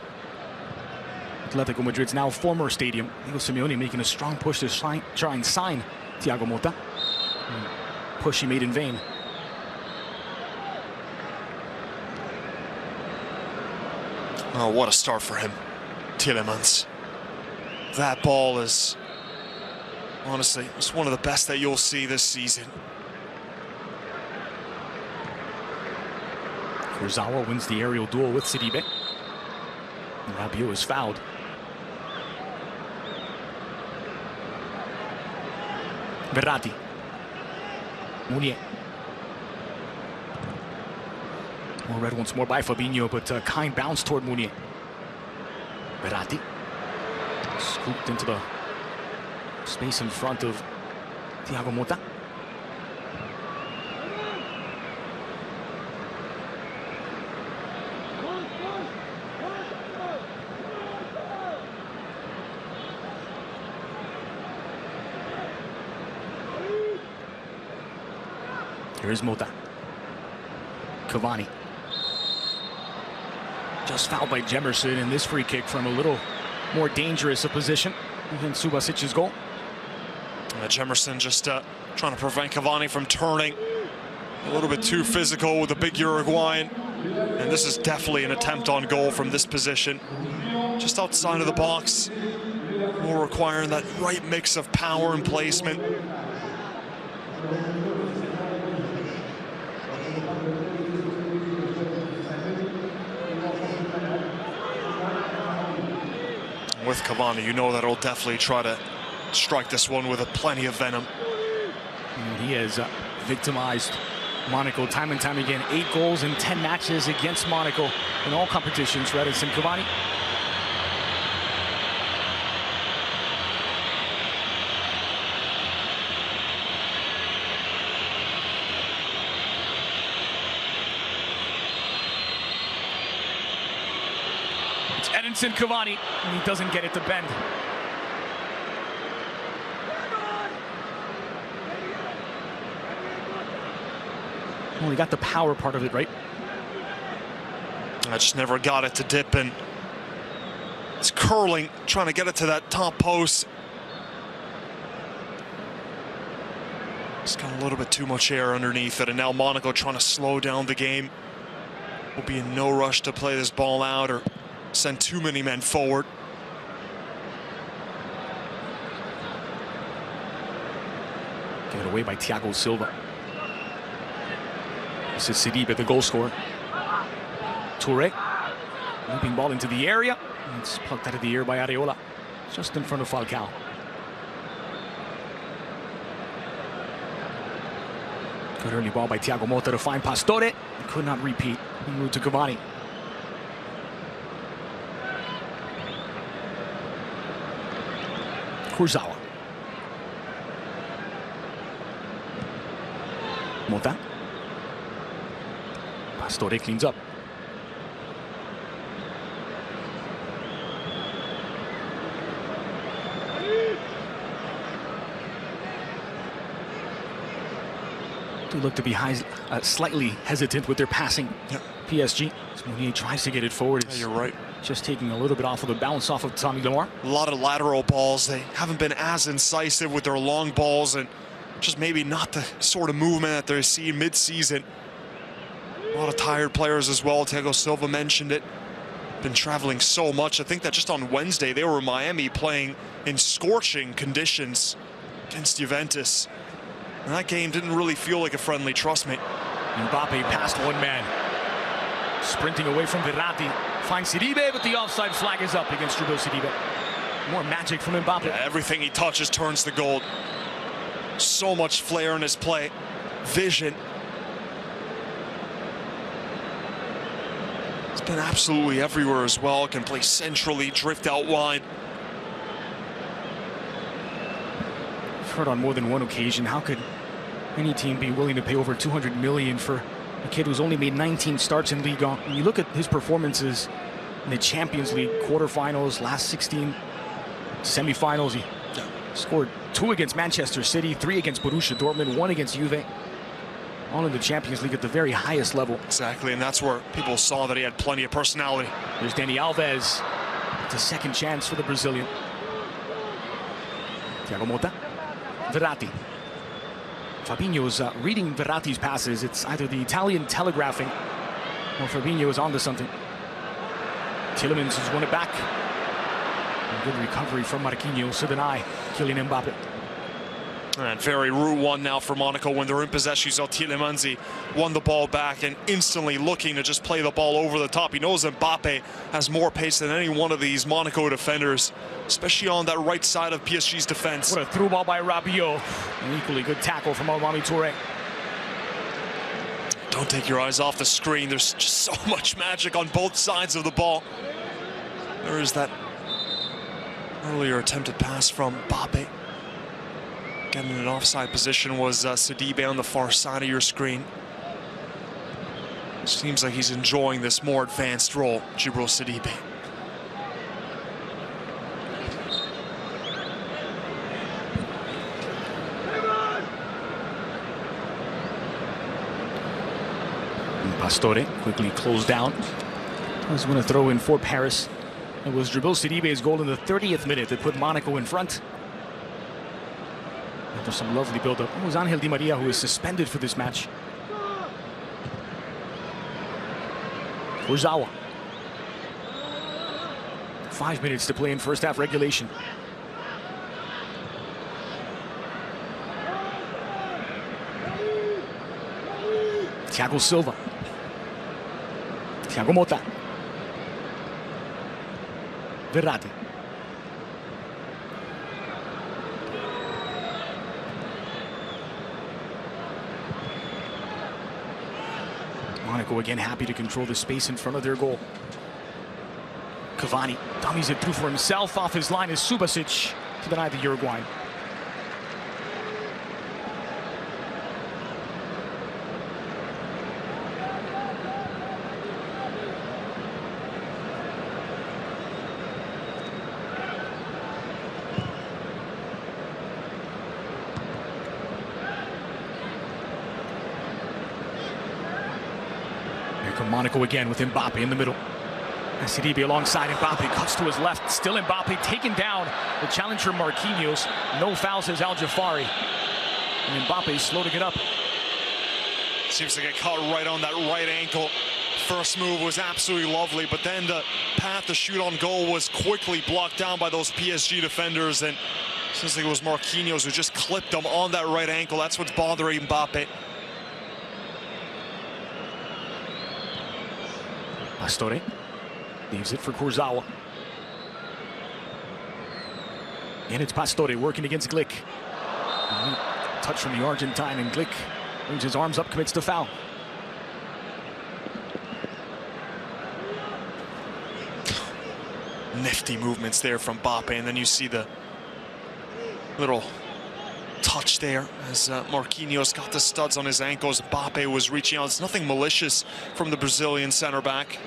Atletico Madrid's now former stadium. Diego Simeone making a strong push to try and sign Thiago Motta. Push he made in vain. Oh, what a start for him, Tielemans. That ball is, honestly, it's one of the best that you'll see this season. Kurzawa wins the aerial duel with Sidibe. And Rabiot is fouled. Verratti. Mounier. Well, read once more by Fabinho, but kind bounce toward Mounier. Verratti. Scooped into the space in front of Thiago Motta. Here's Motta. Cavani. Just fouled by Jemerson in this free kick from a little more dangerous a position than Subasic's goal. Jemerson just trying to prevent Cavani from turning a little bit too physical with the big Uruguayan. And this is definitely an attempt on goal from this position. Just outside of the box. More requiring that right mix of power and placement. With Cavani, you know that he'll definitely try to strike this one with plenty of venom. And he has victimized Monaco time and time again. 8 goals in 10 matches against Monaco in all competitions. Edinson Cavani. It's Edinson Cavani, and he doesn't get it to bend. Well, he got the power part of it, right? I just never got it to dip, and it's curling, trying to get it to that top post. It's got a little bit too much air underneath it, and now Monaco trying to slow down the game. Will be in no rush to play this ball out or send too many men forward. away by Thiago Silva. This is Sidibe, the goal scorer. Touré, looping ball into the area. It's plucked out of the air by Areola, just in front of Falcao. Good early ball by Thiago Motta to find Pastore. Could not repeat. He moved to Cavani. Kurzawa. Motta. Pastore cleans up. Do look to be slightly hesitant with their passing. Yep. PSG. Mounier tries to get it forward. Yeah, you're right. Just taking a little bit off of the bounce off of Tommy Lemar. A lot of lateral balls. They haven't been as incisive with their long balls, and just maybe not the sort of movement that they're seeing mid-season. A lot of tired players as well. Thiago Silva mentioned it. Been traveling so much. I think that just on Wednesday they were in Miami playing in scorching conditions against Juventus. And that game didn't really feel like a friendly, trust me. Mbappe past one man. Sprinting away from Verratti. Finds Sidibe, but the offside flag is up against Dribble Sidibe. More magic from Mbappe. Yeah, everything he touches turns to gold. So much flair in his play. Vision. It's been absolutely everywhere as well. Can play centrally, drift out wide. I've heard on more than one occasion, how could any team be willing to pay over 200 million for a kid who's only made 19 starts in Ligue 1? When you look at his performances in the Champions League quarterfinals, last 16 semifinals, he scored 2 against Manchester City, 3 against Borussia Dortmund, 1 against Juve. All in the Champions League at the very highest level. Exactly, and that's where people saw that he had plenty of personality. There's Dani Alves. It's a second chance for the Brazilian. Thiago Motta. Verratti. Fabinho's reading Verratti's passes. It's either the Italian telegraphing or Fabinho is onto something. Tielemans has won it back. And good recovery from Marquinhos. So deny Kylian Mbappe. And very Route 1 now for Monaco when they're in possession. So Tielemans won the ball back and instantly looking to just play the ball over the top. He knows Mbappe has more pace than any one of these Monaco defenders, especially on that right side of PSG's defense. What a through ball by Rabiot. An equally good tackle from Almami Touré. Don't take your eyes off the screen. There's just so much magic on both sides of the ball. There is that earlier attempted pass from Mbappe. Getting in an offside position was Sidibe on the far side of your screen. It seems like he's enjoying this more advanced role, Djibril Sidibe. Pastore quickly closed down. I was going to throw in for Paris. It was Djibril Sidibe's goal in the 30th minute that put Monaco in front. After some lovely build-up. It was Angel Di Maria who was suspended for this match. Kurzawa. 5 minutes to play in first half regulation. Thiago Silva. Thiago Motta. Verratti. Monaco again happy to control the space in front of their goal. Cavani dummies it through for himself. Off his line is Subasic to deny the Uruguayan. Monaco again with Mbappe in the middle. Sidibe alongside Mbappe, cuts to his left. Still Mbappe taken down. The challenger Marquinhos. No foul, says Al Jafari. And Mbappe slow to get up. Seems to get caught right on that right ankle. First move was absolutely lovely, but then the path to shoot on goal was quickly blocked down by those PSG defenders, and Seems like it was Marquinhos who just clipped him on that right ankle. That's what's bothering Mbappe. Pastore leaves it for Kurzawa. And it's Pastore working against Glick. Touch from the Argentine, and Glick brings his arms up, commits the foul. Nifty movements there from Mbappe, and then you see the little touch there as Marquinhos got the studs on his ankles. Mbappe was reaching out. It's nothing malicious from the Brazilian center back.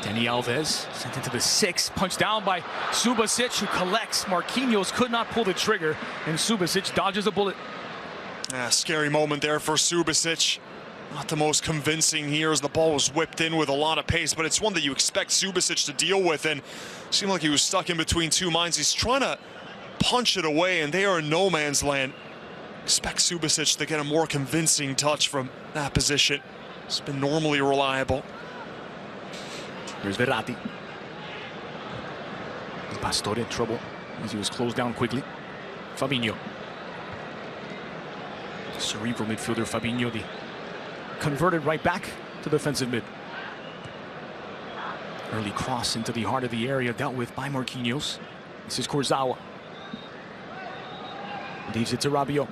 Dani Alves sent into the 6, punched down by Subasic, who collects. Marquinhos could not pull the trigger, and Subasic dodges a bullet. Scary moment there for Subasic. Not the most convincing here as the ball was whipped in with a lot of pace, but it's one that you expect Subasic to deal with, and it seemed like he was stuck in between two minds. He's trying to punch it away, and they are in no man's land. Expect Subasic to get a more convincing touch from that position. It's been normally reliable. Here's Verratti. Pastore in trouble as he was closed down quickly. Fabinho. Cerebral midfielder Fabinho, the converted right back to defensive mid. Early cross into the heart of the area dealt with by Marquinhos. This is Kurzawa. Leaves it to Rabiot.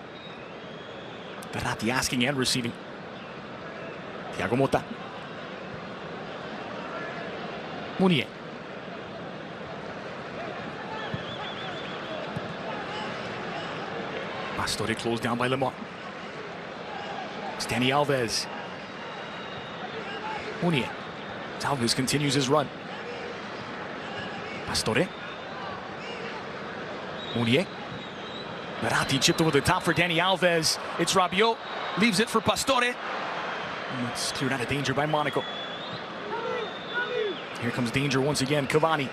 Verratti asking and receiving. Thiago Motta. Mounier. Pastore closed down by Lemar. It's Dani Alves. Mounier. Alves continues his run. Pastore. Mounier. Verratti chipped over the top for Dani Alves. It's Rabiot. Leaves it for Pastore. And it's cleared out of danger by Monaco. Here comes danger once again. Cavani.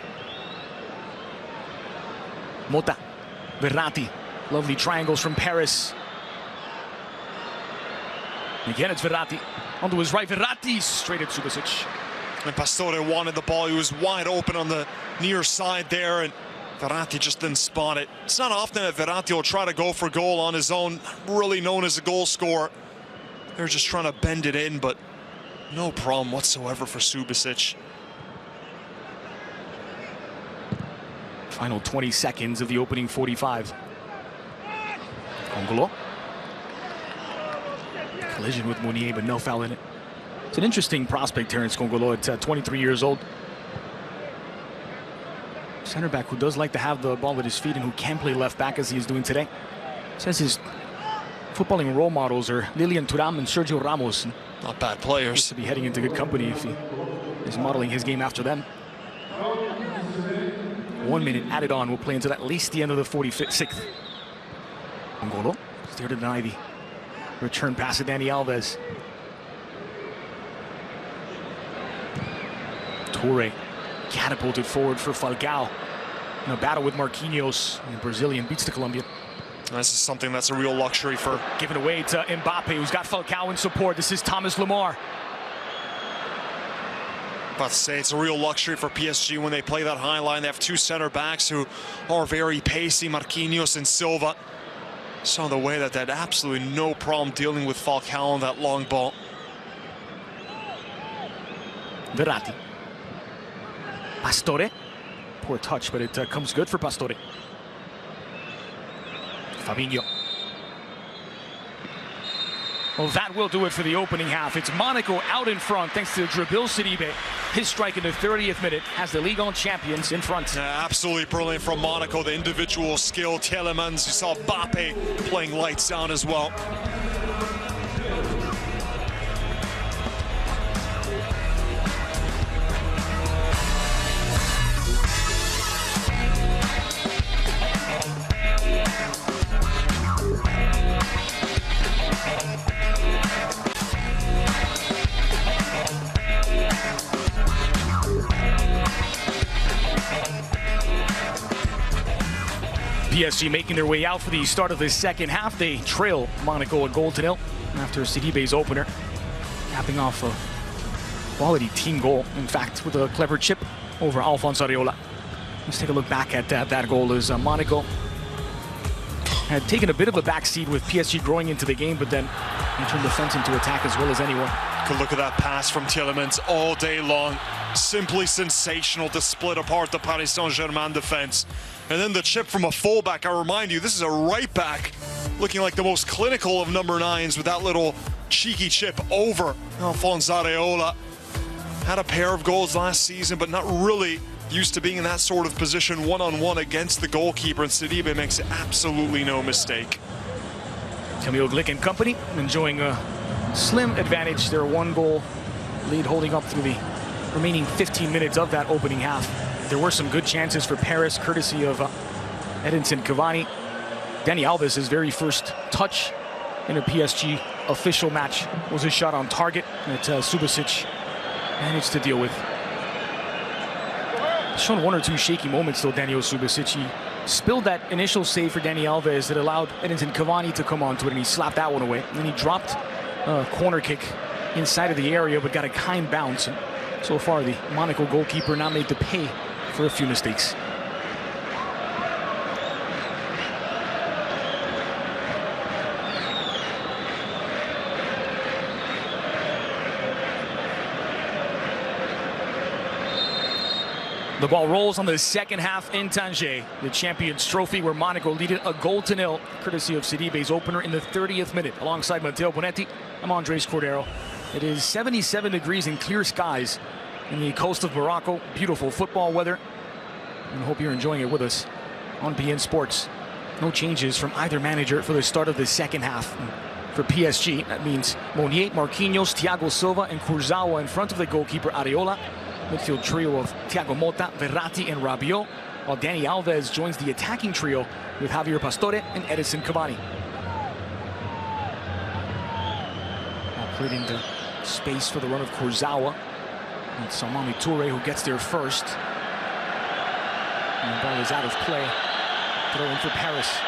Motta. Verratti. Lovely triangles from Paris. Again, it's Verratti. Onto his right. Verratti straight at Subasic. And Pastore wanted the ball. He was wide open on the near side there, and Verratti just didn't spot it. It's not often that Verratti will try to go for goal on his own. Not really known as a goal scorer. They're just trying to bend it in, but no problem whatsoever for Subasic. Final 20 seconds of the opening 45. Congolo. Collision with Mounier, but no foul in it. It's an interesting prospect, Terence Congolo, at 23 years old. Center back who does like to have the ball at his feet and who can play left back as he is doing today. Says his footballing role models are Lilian Thuram and Sergio Ramos. Not bad players. He should be heading into good company if he is modeling his game after them. 1 minute added on will play until at least the end of the 46th. Congolo is there to deny the return pass to Dani Alves. Toure catapulted forward for Falcao in a battle with Marquinhos. The Brazilian beats the Colombian. This is something that's a real luxury for. Given away to Mbappe, who's got Falcao in support. This is Thomas Lemar. About to say it's a real luxury for PSG when they play that high line. They have two center backs who are very pacey, Marquinhos and Silva. Saw the way that they had absolutely no problem dealing with Falcao on that long ball. Verratti. Pastore. Poor touch, but it comes good for Pastore. Fabinho. Well, that will do it for the opening half. It's Monaco out in front thanks to Djibril Sidibe. His strike in the 30th minute has the Ligue 1 champions in front. Absolutely brilliant from Monaco. The individual skill, Tielemans. You saw Mbappe playing lights out as well. PSG making their way out for the start of the second half. They trail Monaco 1-0 after Sidibe's opener, capping off a quality team goal. In fact, with a clever chip over Alphonse Areola. Let's take a look back at that goal as Monaco had taken a bit of a backseat with PSG growing into the game, but then he turned defense into attack as well as anyone. Good look at that pass from Tielemans all day long. Simply sensational to split apart the Paris Saint-Germain defense. And then the chip from a fullback. I remind you, this is a right back looking like the most clinical of number 9s with that little cheeky chip over Alphonse Areola. Had a pair of goals last season, but not really used to being in that sort of position one-on-one against the goalkeeper, and Sidibe makes absolutely no mistake. Camille Glick and company enjoying a slim advantage. Their 1-goal lead holding up through the remaining 15 minutes of that opening half. There were some good chances for Paris, courtesy of Edinson Cavani. Dani Alves' very first touch in a PSG official match was a shot on target that Subasic managed to deal with. Shown one or two shaky moments though, Daniel Subasic. He spilled that initial save for Dani Alves that allowed Edinson Cavani to come onto it, and he slapped that one away. And then he dropped a corner kick inside of the area, but got a kind bounce. And so far, the Monaco goalkeeper not made to pay for a few mistakes. The ball rolls on the second half in Tanger, the Champions Trophy, where Monaco lead it 1-0, courtesy of Sidibe's opener in the 30th minute. Alongside Matteo Bonetti, I'm Andres Cordero. It is 77 degrees and clear skies in the coast of Morocco. Beautiful football weather. And I hope you're enjoying it with us on BN Sports. No changes from either manager for the start of the second half. For PSG, that means Meunier, Marquinhos, Thiago Silva, and Kurzawa in front of the goalkeeper Areola. Midfield trio of Thiago Motta, Verratti, and Rabiot, while Dani Alves joins the attacking trio with Javier Pastore and Edinson Cavani. Creating the space for the run of Kurzawa. And Samami Toure, who gets there first. And the ball is out of play. Throw in for Paris.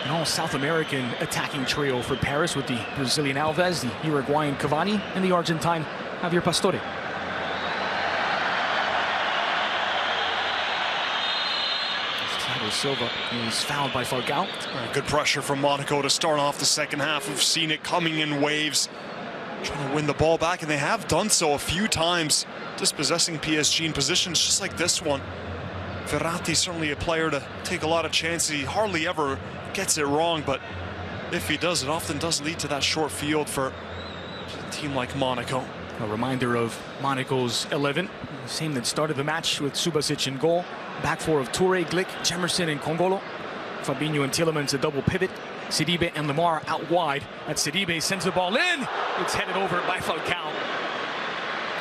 An all South American attacking trio for Paris with the Brazilian Alves, the Uruguayan Cavani, and the Argentine Javier Pastore. Thiago Silva is fouled by Falcao. Good pressure from Monaco to start off the second half. We've seen it coming in waves, trying to win the ball back, and they have done so a few times, dispossessing PSG in positions just like this one. Verratti certainly a player to take a lot of chances. He hardly ever gets it wrong, but if he does, it often does lead to that short field for a team like Monaco. A reminder of Monaco's 11, the same that started the match with Subasic in goal. Back four of Toure, Glick, Jemerson, and Kongolo. Fabinho and Tielemans a double pivot. Sidibe and Lemar out wide. And Sidibe sends the ball in. It's headed over by Falcao.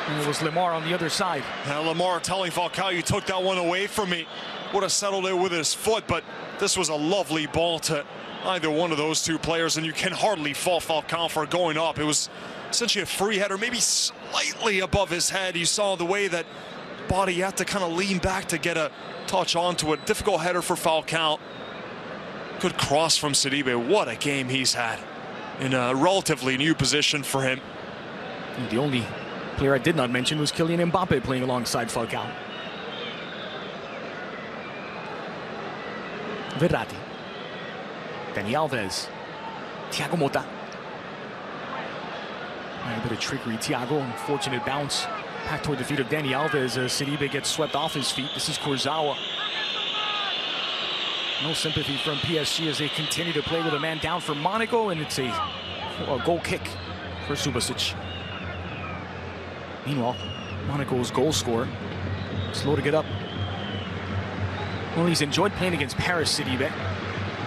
And it was Lemar on the other side. Now Lemar telling Falcao, you took that one away from me. Would have settled it with his foot, but this was a lovely ball to either one of those two players, and you can hardly fault Falcao for going up. It was essentially a free header, maybe slightly above his head. You saw the way that body had to kind of lean back to get a touch onto it. Difficult header for Falcao. Good cross from Sidibe. What a game he's had in a relatively new position for him. And the only player I did not mention was Kylian Mbappe playing alongside Falcao. Verratti, Dani Alves, Thiago Motta. A bit of trickery, Thiago. Unfortunate bounce back toward the feet of Dani Alves as Sidibe gets swept off his feet. This is Kurzawa. No sympathy from PSG as they continue to play with a man down for Monaco, and it's a goal kick for Subasic. Meanwhile, Monaco's goal scorer slow to get up. Well, he's enjoyed playing against Paris, Sidibe.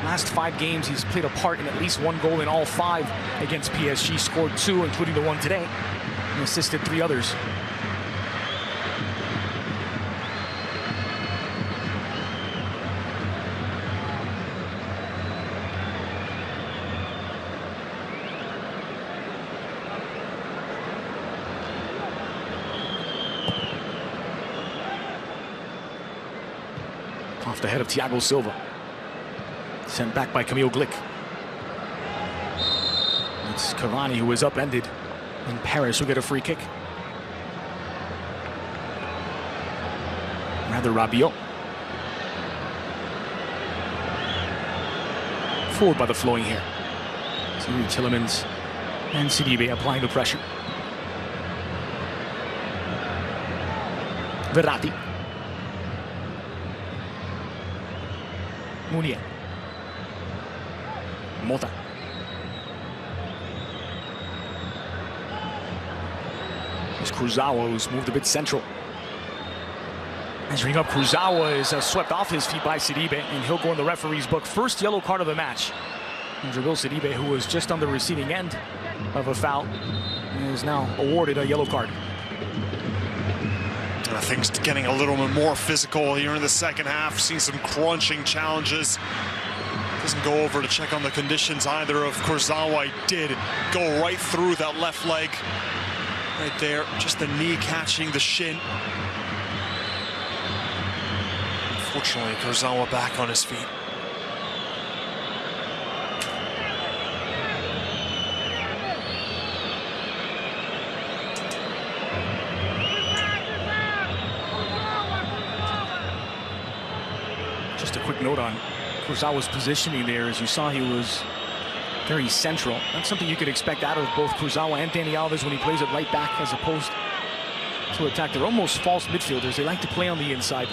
Last 5 games, he's played a part in at least 1 goal in all 5 against PSG. Scored 2, including the one today, and assisted 3 others. the head of Thiago Silva. Sent back by Camille Glick. It's Cavani who is upended. And Paris will get a free kick. Rather, Rabiot. Forward by the flowing here. Tielemans and Sidibe applying the pressure. Verratti. Munier. Mota. As Kurzawa, who's moved a bit central. Measuring up, Kurzawa is swept off his feet by Sidibe, and he'll go in the referee's book. First yellow card of the match. And Jabril Sidibe, who was just on the receiving end of a foul, is now awarded a yellow card. Things getting a little bit more physical here in the second half. Seeing some crunching challenges. Doesn't go over to check on the conditions either of Kurzawa. He did go right through that left leg. Right there, just the knee catching the shin. Unfortunately, Kurzawa back on his feet. Just a quick note on Kurzawa's positioning there. As you saw, he was very central. That's something you could expect out of both Kurzawa and Dani Alves when he plays it right back as opposed to attack. They're almost false midfielders. They like to play on the inside.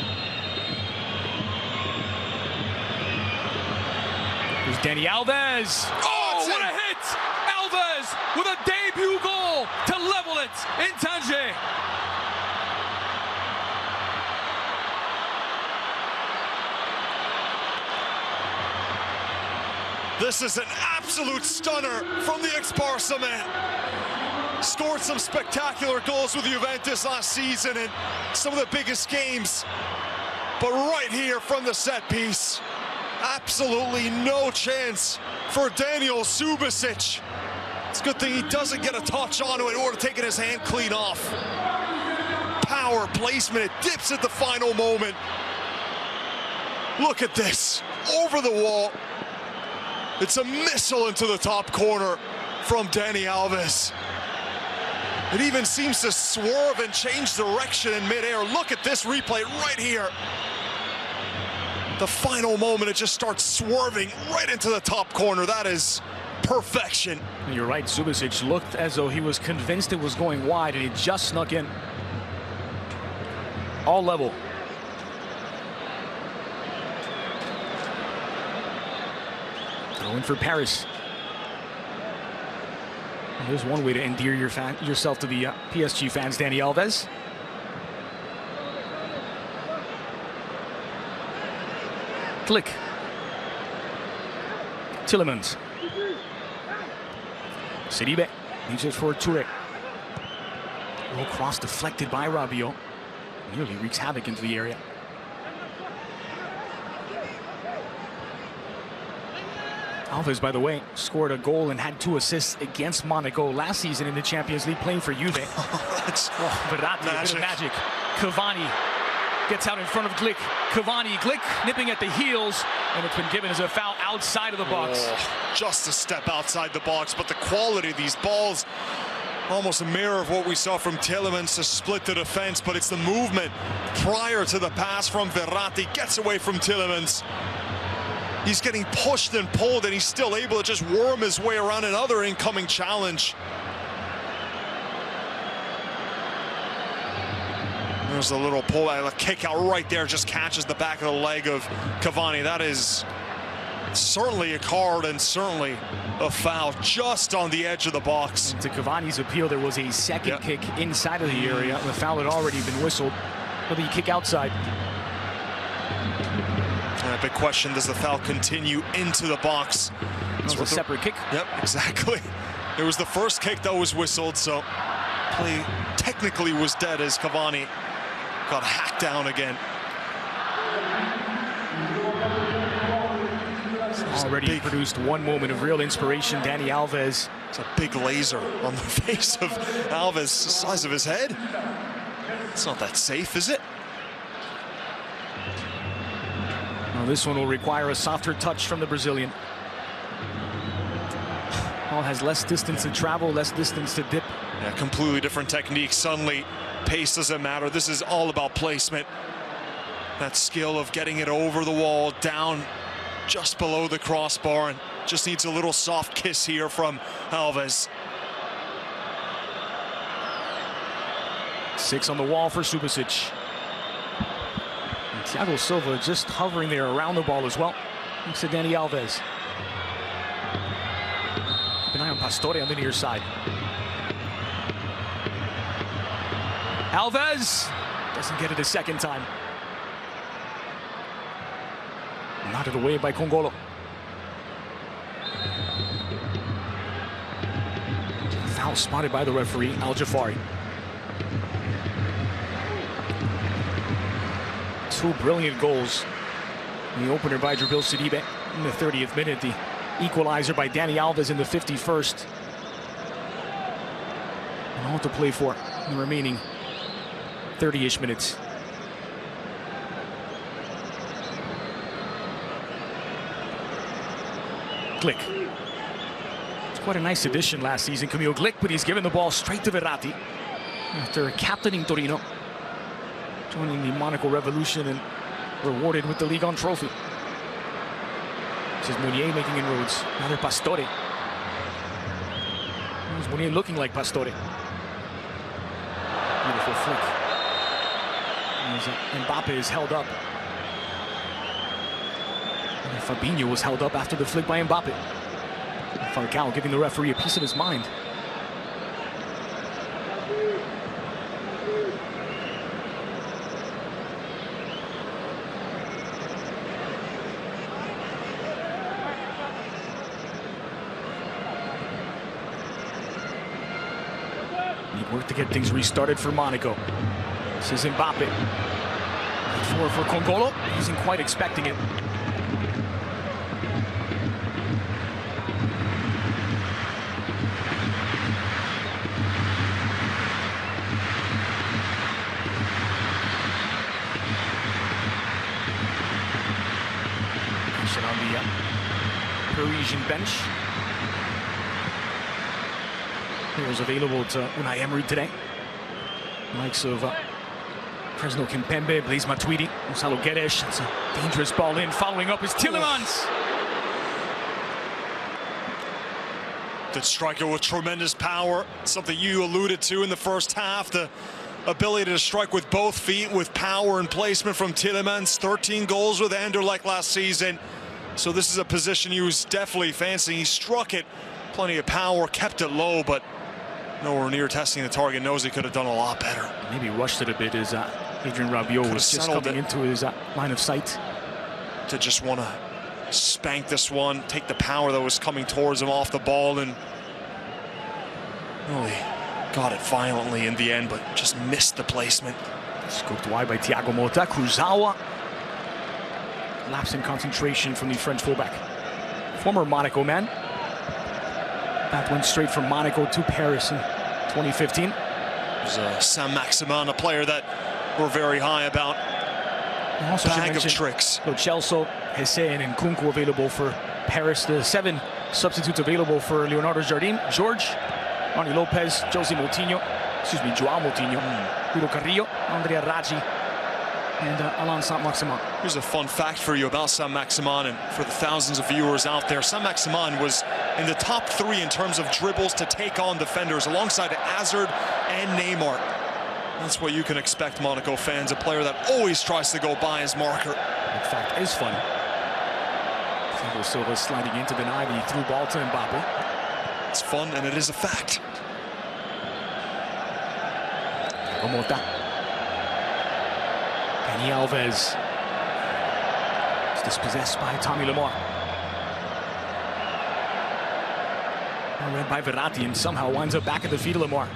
There's Dani Alves. Oh, what a hit! Alves with a debut goal to level it in Tanger. This is an absolute stunner from the ex-Barca man. Scored some spectacular goals with Juventus last season in some of the biggest games. But right here from the set piece, absolutely no chance for Daniel Subasic. It's a good thing he doesn't get a touch onto it or taking his hand clean off. Power placement, it dips at the final moment. Look at this, over the wall. It's a missile into the top corner from Dani Alves. It even seems to swerve and change direction in midair. Look at this replay right here. The final moment, it just starts swerving right into the top corner. That is perfection. You're right, Subasic looked as though he was convinced it was going wide, and he just snuck in. All level. Going for Paris. And there's one way to endear yourself to the PSG fans, Dani Alves. Click. Tielemans. Sidibe needs it for Touré. Low cross deflected by Rabiot. Nearly wreaks havoc into the area. Alves, by the way, scored a goal and had 2 assists against Monaco last season in the Champions League, playing for Juve. Verratti, a bit of magic. Cavani gets out in front of Glick. Glick nipping at the heels, and it's been given as a foul outside of the box. Oh, just a step outside the box, but the quality of these balls, almost a mirror of what we saw from Tielemans to split the defense, but it's the movement prior to the pass from Verratti. Gets away from Tielemans. He's getting pushed and pulled, and he's still able to just worm his way around another incoming challenge. There's a little pull, a kick out right there, just catches the back of the leg of Cavani. That is certainly a card and certainly a foul just on the edge of the box. And to Cavani's appeal, there was a second kick inside of the area. The foul had already been whistled. Will he kick outside? Big question, does the foul continue into the box? It was a separate kick. Yep, exactly. It was the first kick that was whistled, so play technically was dead as Cavani got hacked down again. Already produced one moment of real inspiration. Dani Alves. It's a big laser on the face of Alves, the size of his head. It's not that safe, is it? Now this one will require a softer touch from the Brazilian. Ball has less distance to travel, less distance to dip. Yeah, completely different technique. Suddenly, pace doesn't matter. This is all about placement. That skill of getting it over the wall, down just below the crossbar, and just needs a little soft kiss here from Alves. 6 on the wall for Subasic. And Thiago Silva just hovering there around the ball as well. Thanks to Dani Alves. Keep an eye on Pastore on the near side. Alves doesn't get it a second time. Knotted away by Congolo. Foul spotted by the referee, Al Jafari. 2 brilliant goals. The opener by Dribil Sidibe in the 30th minute. The equalizer by Dani Alves in the 51st. And all to play for in the remaining 30-ish minutes. Glick. It's quite a nice addition last season, Camille Glick, but he's given the ball straight to Verratti after captaining Torino, joining the Monaco Revolution and rewarded with the Ligue 1 trophy. This is Meunier making inroads. Another Pastore. Here's Meunier looking like Pastore. Beautiful flick. As Mbappe is held up. And Fabinho was held up after the flick by Mbappe. Falcao giving the referee a piece of his mind. Need work to get things restarted for Monaco. This is Mbappe. Forward for Congolo. He isn't quite expecting it. On the Parisian bench. He was available to Unai Emery today. Likes of Fresno Kimpembe, Blaise Matuidi, Gonzalo Guedes. It's a dangerous ball in. Following up is Tielemans. The striker with tremendous power, something you alluded to in the first half. The ability to strike with both feet, with power and placement from Tielemans. 13 goals with Anderlecht last season. So this is a position he was definitely fancying. He struck it, plenty of power, kept it low, but nowhere near testing the target. Knows he could have done a lot better. Maybe rushed it a bit as Adrien Rabiot was just coming into his line of sight. To just want to spank this one, take the power that was coming towards him off the ball, and really got it violently in the end, but just missed the placement. Scoped wide by Thiago Motta. Kurzawa. Lapse in concentration from the French fullback. Former Monaco man. That went straight from Monaco to Paris in 2015. There's Saint-Maximin, a player that we're very high about. Also bag of tricks. Lo Celso, Hesse, and Nkunku available for Paris. The 7 substitutes available for Leonardo Jardim. George, Ronnie Lopez, João Moutinho, Guido Carrillo, Andrea Raggi, and Alain Saint-Maximin. Here's a fun fact for you about Saint-Maximin, and for the thousands of viewers out there. Saint-Maximin was in the top 3 in terms of dribbles to take on defenders, alongside Hazard and Neymar. That's what you can expect, Monaco fans. A player that always tries to go by his marker. In fact, is fun. Thiago Silva sliding in to deny the through ball to Mbappe. It's fun, and it is a fact. Motta. Dani Alves. It's dispossessed by Tommy Lemar. Read by Verratti, and somehow winds up back at the feet of Lemar.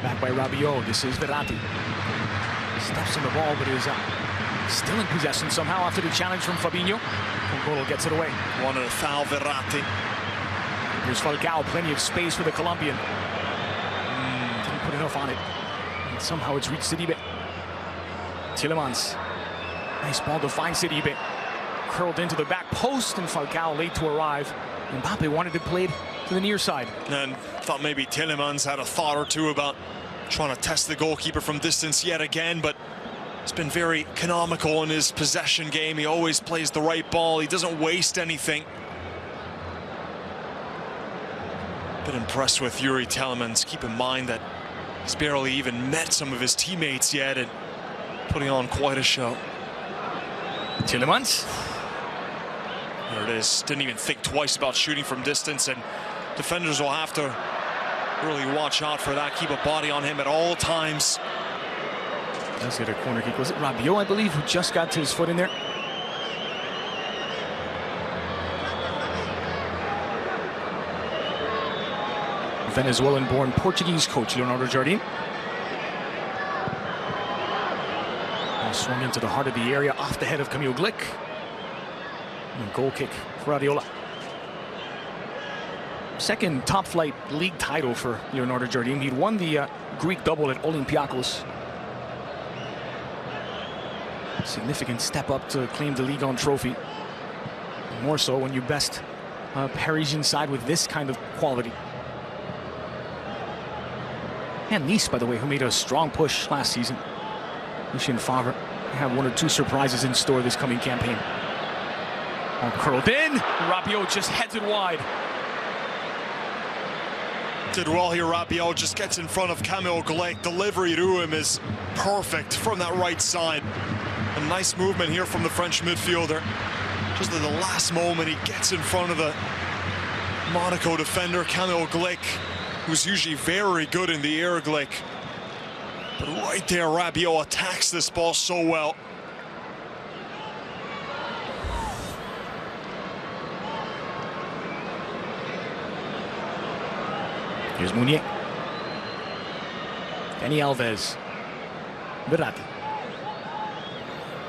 Back by Rabiot. This is Verratti. Steps on the ball, but is still in possession somehow after the challenge from Fabinho. Congolo gets it away. Wanted to foul Verratti. Here's Falcao, plenty of space for the Colombian. Didn't put enough on it. And somehow it's reached Sidibe. Tielemans. Nice ball to find Sidibe. Curled into the back post, and Falcao late to arrive. Mbappe wanted to play it to the near side. And thought maybe Tielemans had a thought or two about trying to test the goalkeeper from distance yet again, but he's been very economical in his possession game. He always plays the right ball. He doesn't waste anything. Been impressed with Yuri Tielemans. Keep in mind that he's barely even met some of his teammates yet, and putting on quite a show. Tielemans. There it is. Didn't even think twice about shooting from distance, and defenders will have to really watch out for that. Keep a body on him at all times. Let's get a corner kick. Was it Rabiot, I believe, who just got to his foot in there? Venezuelan-born Portuguese coach Leonardo Jardim. Swung into the heart of the area, off the head of Camille Glick. And goal kick for Adiola. Second top-flight league title for Leonardo Jardim. He'd won the Greek double at Olympiacos. Significant step up to claim the Ligue 1 trophy. More so when you best Parisian side with this kind of quality. And Nice, by the way, who made a strong push last season. Lucien Favre have one or two surprises in store this coming campaign. All curled in. Rabiot just heads it wide. Did well here. Rabiot just gets in front of Camille Glick. Delivery to him is perfect from that right side. A nice movement here from the French midfielder. Just at the last moment, he gets in front of the Monaco defender, Camille Glick, who's usually very good in the air, Glick. But right there, Rabiot attacks this ball so well. Here's Meunier. Dani Alves. Verratti.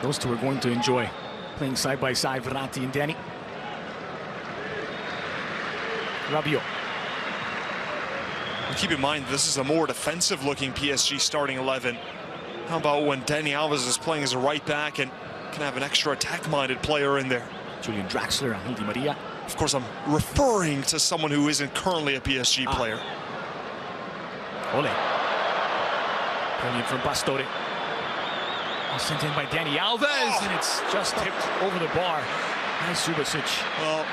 Those two are going to enjoy playing side by side, Verratti and Dani. Rabiot. Keep in mind, this is a more defensive-looking PSG starting 11. How about when Dani Alves is playing as a right back and can have an extra attack-minded player in there? Julian Draxler, Angel Di Maria. Of course, I'm referring to someone who isn't currently a PSG player. Ole. Brilliant from Pastore. Sent in by Dani Alves, and it's just tipped over the bar. Nice Subasic. Well,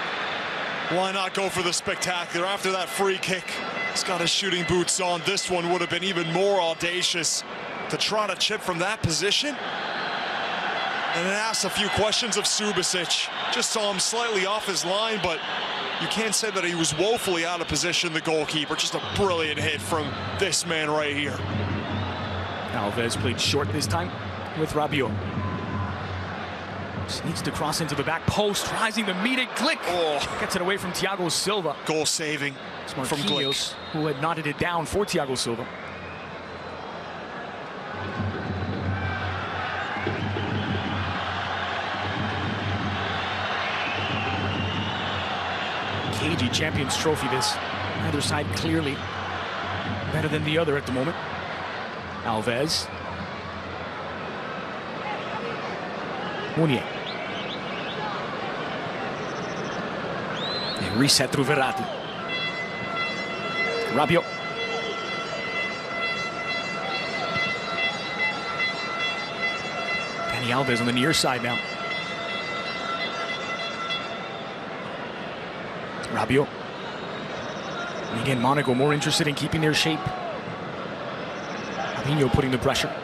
why not go for the spectacular? After that free kick, he's got his shooting boots on. This one would have been even more audacious to try to chip from that position. And then ask a few questions of Subasic. Just saw him slightly off his line, but you can't say that he was woefully out of position, the goalkeeper. Just a brilliant hit from this man right here. Alves played short this time with Rabiot. Sneaks to cross into the back post, rising to meet it. Glick gets it away from Thiago Silva. Goal saving from Glick, who had knotted it down for Thiago Silva. KG Champions Trophy, this. Either side clearly better than the other at the moment. Alves. Meunier. And reset through Verratti. Rabiot. Dani Alves on the near side now. Rabiot. And again, Monaco more interested in keeping their shape. Fabinho putting the pressure.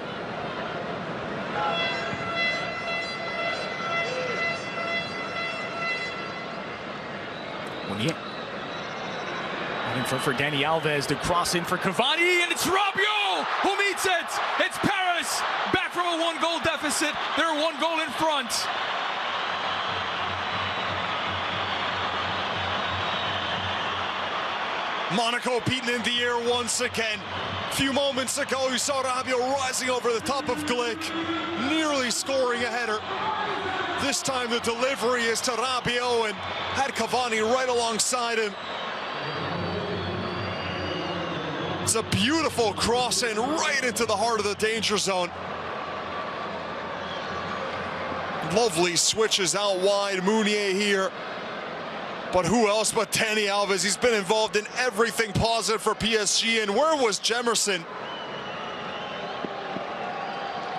Meunier. And in front for Dani Alves to cross in for Cavani, and it's Rabiot who meets it. It's Paris back from a one-goal deficit. They're one goal in front. Monaco beaten in the air once again. A few moments ago, you saw Rabiot rising over the top of Glick, nearly scoring a header. This time the delivery is to Rabiot and had Cavani right alongside him. It's a beautiful cross in right into the heart of the danger zone. Lovely switches out wide. Mounier here. But who else but Dani Alves? He's been involved in everything positive for PSG. And where was Jemerson?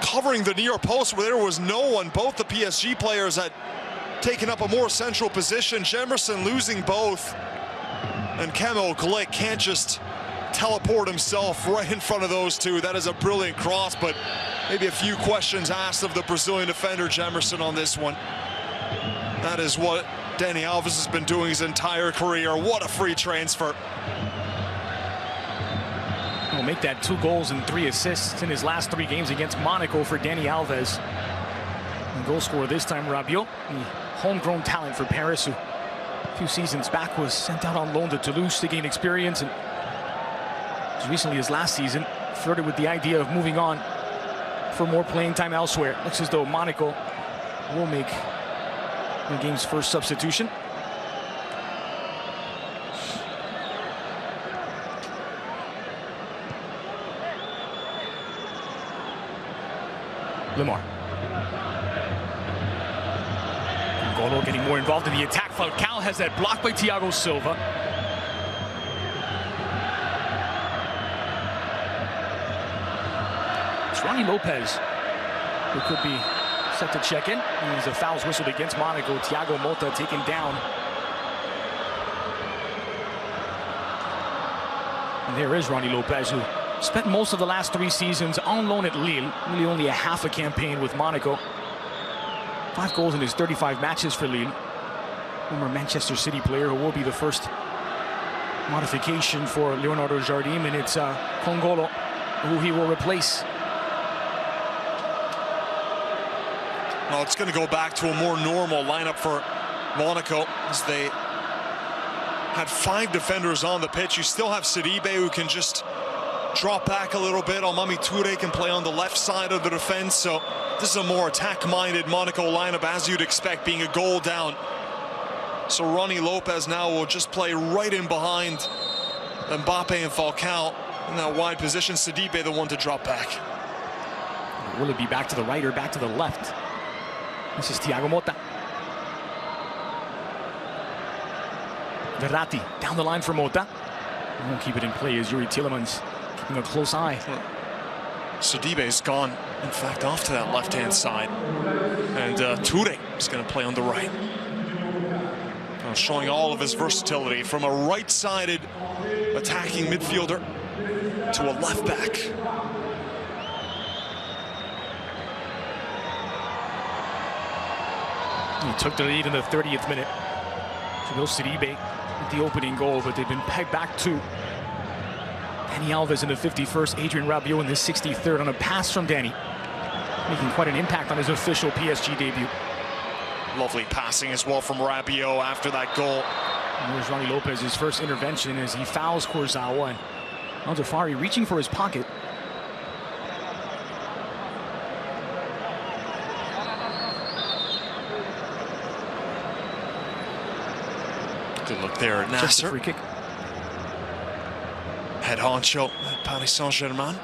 Covering the near post where there was no one. Both the PSG players had taken up a more central position. Jemerson losing both. And Kemo Glick can't just teleport himself right in front of those two. That is a brilliant cross, but maybe a few questions asked of the Brazilian defender Jemerson on this one. That is what Dani Alves has been doing his entire career. What a free transfer. He'll make that 2 goals and 3 assists in his last 3 games against Monaco for Dani Alves. And goal scorer this time, Rabiot, the homegrown talent for Paris, who a few seasons back was sent out on loan to Toulouse to gain experience, and as recently as last season flirted with the idea of moving on for more playing time elsewhere. Looks as though Monaco will make the game's first substitution. Lemar. Golo getting more involved in the attack. Falcao has that blocked by Thiago Silva. It's Ronnie Lopez who could be set to check in. And there's a foul's whistled against Monaco. Thiago Motta taken down. And there is Ronnie Lopez, who spent most of the last 3 seasons on loan at Lille. Really only a half a campaign with Monaco. 5 goals in his 35 matches for Lille. Former Manchester City player who will be the first modification for Leonardo Jardim, and it's Kongolo who he will replace. Well, it's going to go back to a more normal lineup for Monaco, as they had 5 defenders on the pitch. You still have Sidibe, who can just drop back a little bit. Almami Touré can play on the left side of the defense. So this is a more attack-minded Monaco lineup, as you'd expect, being a goal down. So Ronnie Lopez now will just play right in behind Mbappe and Falcao in that wide position. Sidibe the one to drop back. Will it be back to the right or back to the left? This is Thiago Motta. Verratti down the line for Motta. He won't keep it in play as Yuri Tielemans keeping a close eye. Sidibe's gone, in fact, off to that left-hand side. And Touré is going to play on the right. Showing all of his versatility from a right-sided attacking midfielder to a left back. He took the lead in the 30th minute. Jamil Sidibe with the opening goal, but they've been pegged back to Dani Alves in the 51st, Adrien Rabiot in the 63rd on a pass from Dani, making quite an impact on his official PSG debut. Lovely passing as well from Rabiot after that goal. And there's Ronnie Lopez's first intervention as he fouls Kurzawa, and Al Jafari reaching for his pocket. Good look there at Just a Nasser. free kick. Head honcho at Paris Saint-Germain,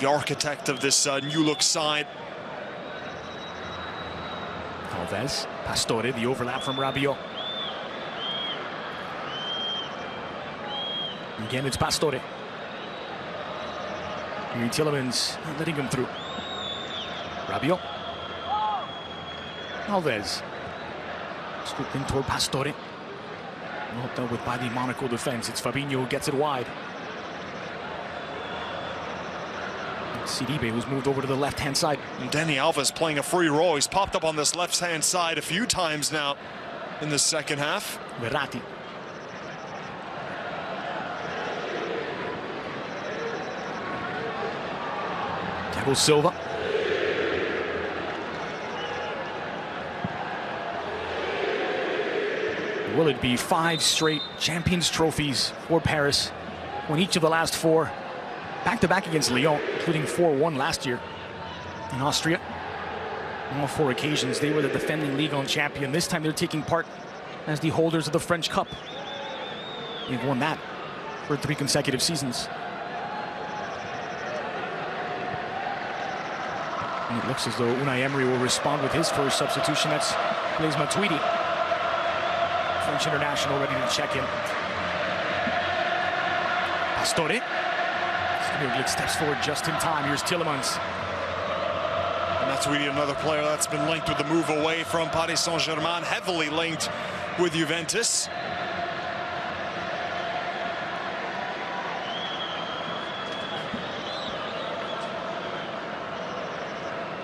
the architect of this new look side. Alves, Pastore, the overlap from Rabiot. Again, it's Pastore. Yuri Tielemans letting him through. Rabiot. Alves. Scooped in toward Pastore. Well dealt with by the Monaco defense. It's Fabinho who gets it wide. Sidibe, who's moved over to the left-hand side. And Dani Alves playing a free role. He's popped up on this left-hand side a few times now in the second half. Verratti. Thiago Silva. Will it be 5 straight Champions trophies for Paris, when each of the last 4 back-to-back against Lyon, including 4-1 last year in Austria. On all 4 occasions, they were the defending Ligue 1 champion. This time, they're taking part as the holders of the French Cup. They've won that for 3 consecutive seasons. And it looks as though Unai Emery will respond with his first substitution. That's Blaise Matuidi, French international, ready to check in. Pastore. Glick steps forward just in time. Here's Tielemans. And Matuidi, another player that's been linked with the move away from Paris Saint-Germain, heavily linked with Juventus.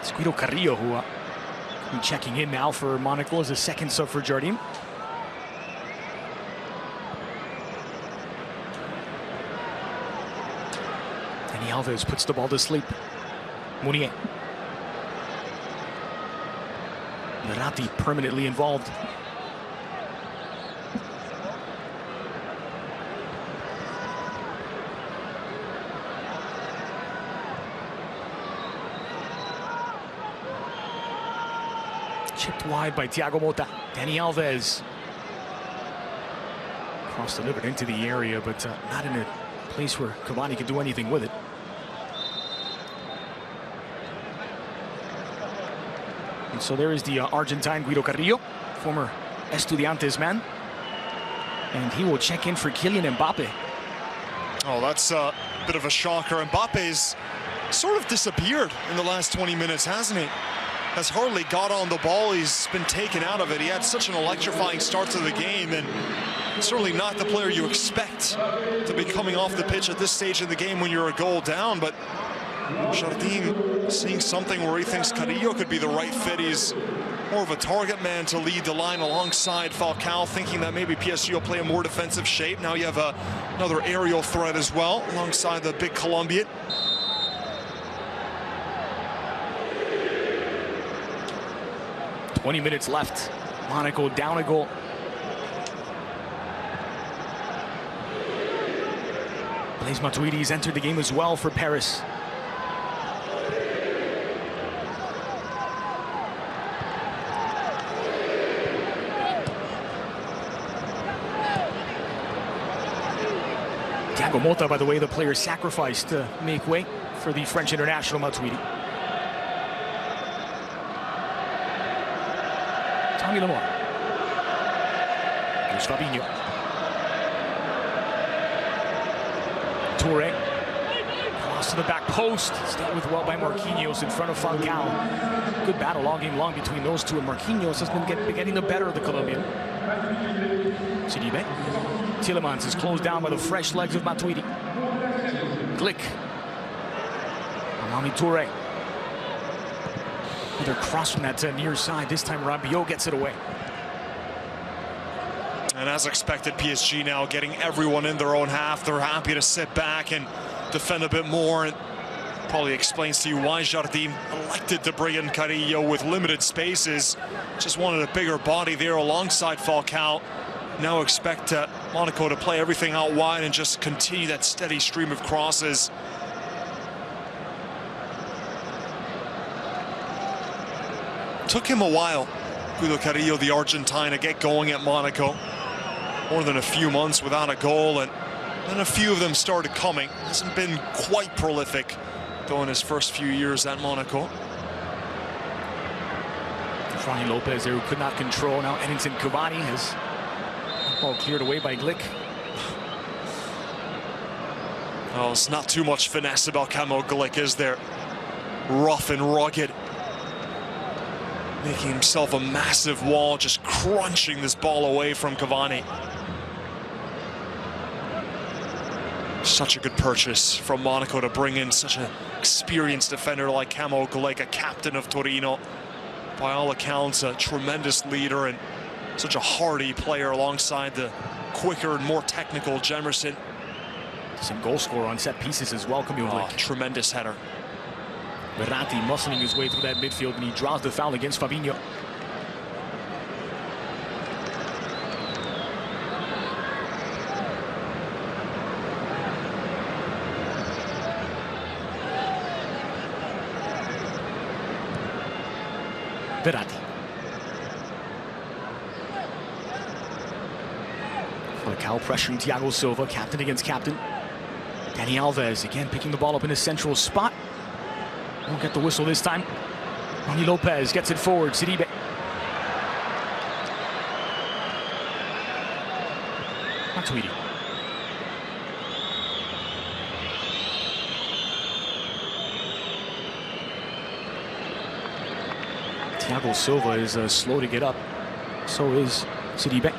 It's Guido Carrillo who will be checking in now for Monaco as a second sub for Jardim. Dani Alves puts the ball to sleep. Mounier. Verratti permanently involved. Chipped wide by Thiago Motta. Dani Alves. Cross delivered into the area, but not in a place where Cavani could do anything with it. And so there is the Argentine Guido Carrillo, former Estudiantes man. And he will check in for Kylian Mbappe. Oh, that's a bit of a shocker. Mbappe's sort of disappeared in the last 20 minutes, hasn't he? Has hardly got on the ball. He's been taken out of it. He had such an electrifying start to the game, and certainly not the player you expect to be coming off the pitch at this stage in the game when you're a goal down. But Jardim seeing something where he thinks Carrillo could be the right fit. He's more of a target man to lead the line alongside Falcao, thinking that maybe PSG will play a more defensive shape. Now you have another aerial threat as well alongside the big Colombian. "20 minutes left. Monaco down a goal. Blaise Matuidi's entered the game as well for Paris. Thiago Motta, by the way, the player sacrificed to make way for the French international Matuidi. Tommy Lamar. Here's Fabinho. Toure. Cross to the back post. Stayed with well by Marquinhos in front of Falcao. Good battle all game long between those two, and Marquinhos has been getting the better of the Colombian. Sidibe. Tielemans is closed down by the fresh legs of Matuidi. Glick. Amami Toure. Another cross from that near side. This time Rabiot gets it away. And as expected, PSG now getting everyone in their own half. They're happy to sit back and defend a bit more. It probably explains to you why Jardim elected to bring in Carrillo with limited spaces. Just wanted a bigger body there alongside Falcao. Now expect Monaco to play everything out wide and just continue that steady stream of crosses. Took him a while, Guido Carrillo, the Argentine, to get going at Monaco. More than a few months without a goal, and then a few of them started coming. Hasn't been quite prolific, though, in his first few years at Monaco. Franny Lopez there, who could not control. Now Edinson Cavani has ball cleared away by Glick. Oh, it's not too much finesse about Camo Glick, is there? Rough and rugged. Making himself a massive wall, just crunching this ball away from Cavani. Such a good purchase from Monaco to bring in such an experienced defender like Camo Glick, a captain of Torino. By all accounts, a tremendous leader and such a hardy player alongside the quicker and more technical Jemerson. Some goal scorer on set pieces as well, Camille Glick. Tremendous header. Verratti muscling his way through that midfield, and he draws the foul against Fabinho. Verratti. Falcao pressuring Thiago Silva, captain against captain. Dani Alves again picking the ball up in a central spot. Won't get the whistle this time. Ronnie Lopez gets it forward. Sidibe. Matuidi. Thiago Silva is slow to get up. So is Sidibe.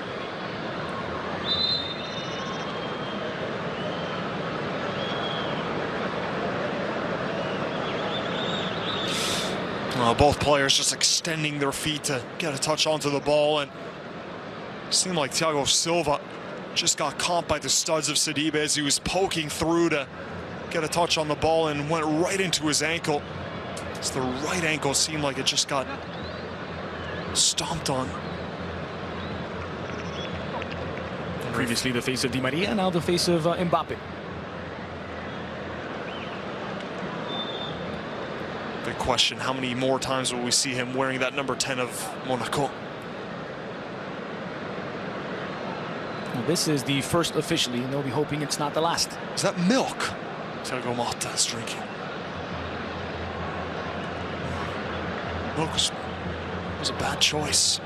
Both players just extending their feet to get a touch onto the ball, and it seemed like Thiago Silva just got caught by the studs of Sidibe as he was poking through to get a touch on the ball and went right into his ankle. So the right ankle seemed like it just got stomped on. Previously the face of Di Maria, now the face of Mbappe. Big question, how many more times will we see him wearing that number 10 of Monaco? Well, this is the first officially, and they'll be hoping it's not the last. Is that milk Thiago Motta is drinking? Milk was a bad choice.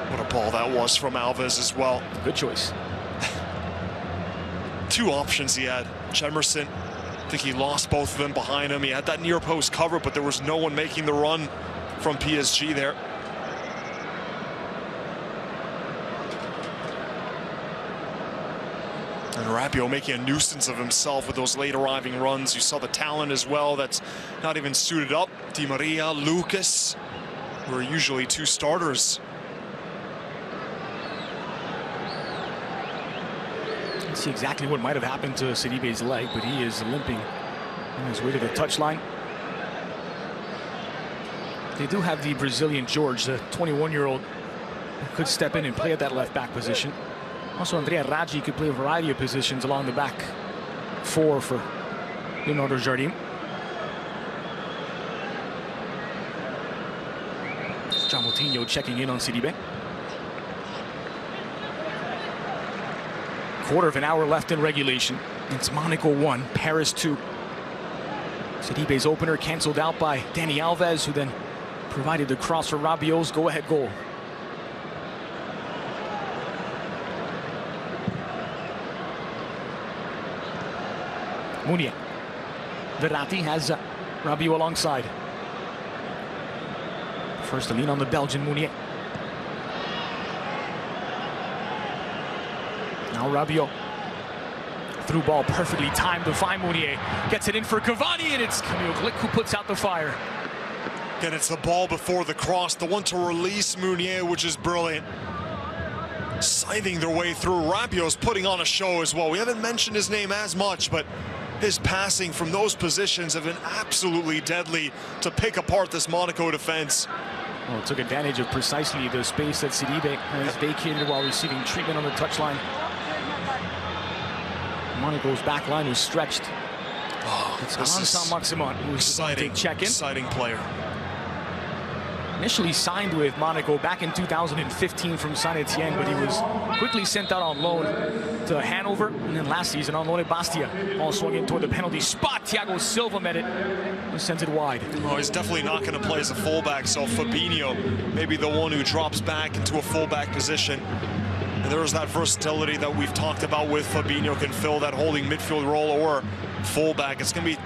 What a ball that was from Alves as well. Good choice. Two options he had. Jemerson, I think he lost both of them behind him. He had that near post cover, but there was no one making the run from PSG there. And Rabiot making a nuisance of himself with those late arriving runs. You saw the talent as well that's not even suited up. Di Maria, Lucas, who are usually two starters. Let's see exactly what might have happened to Sidibe's leg, but he is limping on his way to the touchline. They do have the Brazilian George, the 21-year-old, who could step in and play at that left back position. Also, Andrea Raggi could play a variety of positions along the back four for Leonardo Jardim. John Moutinho checking in on Sidibe. Quarter of an hour left in regulation. It's Monaco 1, Paris 2. Sidibe's opener canceled out by Dani Alves, who then provided the cross for Rabiot's go-ahead goal. Mounier. Verratti has Rabiot alongside. First to lean on the Belgian, Mounier. Now Rabiot. Through ball perfectly timed to find Mounier. Gets it in for Cavani, and it's Camille Glick who puts out the fire. Again, it's the ball before the cross, the one to release Mounier, which is brilliant. Scything their way through. Rabiot's putting on a show as well. We haven't mentioned his name as much, but his passing from those positions have been absolutely deadly to pick apart this Monaco defense. Well, it took advantage of precisely the space that Sidibe has vacated while receiving treatment on the touchline. Monaco's back line is stretched. Oh, it's Alain Saint-Maximin who's going to take check-in. Exciting player. Initially signed with Monaco back in 2015 from Saint-Etienne, but he was quickly sent out on loan to Hanover, and then last season on loan at Bastia. Ball swung in toward the penalty spot. Thiago Silva met it and sent it wide. Oh, he's definitely not going to play as a fullback, so Fabinho maybe the one who drops back into a fullback position. And there's that versatility that we've talked about with Fabinho, can fill that holding midfield role or fullback. It's going to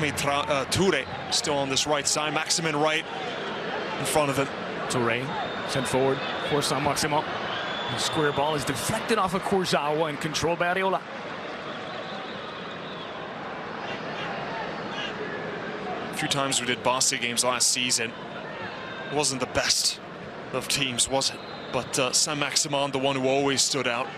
be Touré still on this right side. Maximin right in front of him. Touré sent forward for Saint-Maximin. The square ball is deflected off of Kurzawa and controlled by Areola. A few times we did Bastia games last season. It wasn't the best of teams, was it? But Saint-Maximin, the one who always stood out.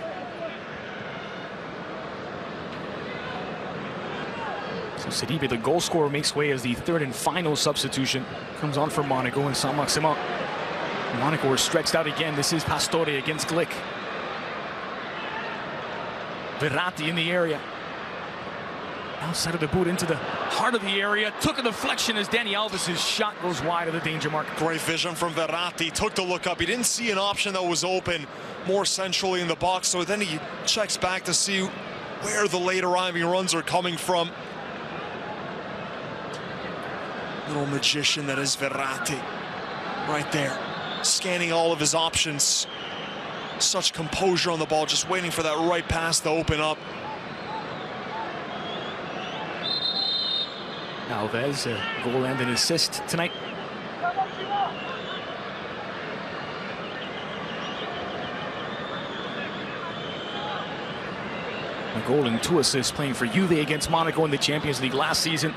So Sidibe, the goal scorer, makes way as the third and final substitution comes on for Monaco, and Saint-Maximin. Monaco are stretched out again. This is Pastore against Glick. Verratti in the area. Outside of the boot into the heart of the area. Took a deflection as Dani Alves' shot goes wide of the danger mark. Great vision from Verratti. Took the look up. He didn't see an option that was open more centrally in the box, so then he checks back to see where the late arriving runs are coming from. Little magician that is Verratti. Right there, scanning all of his options. Such composure on the ball, just waiting for that right pass to open up. Alves, a goal and an assist tonight. A goal and 2 assists playing for Juve against Monaco in the Champions League last season.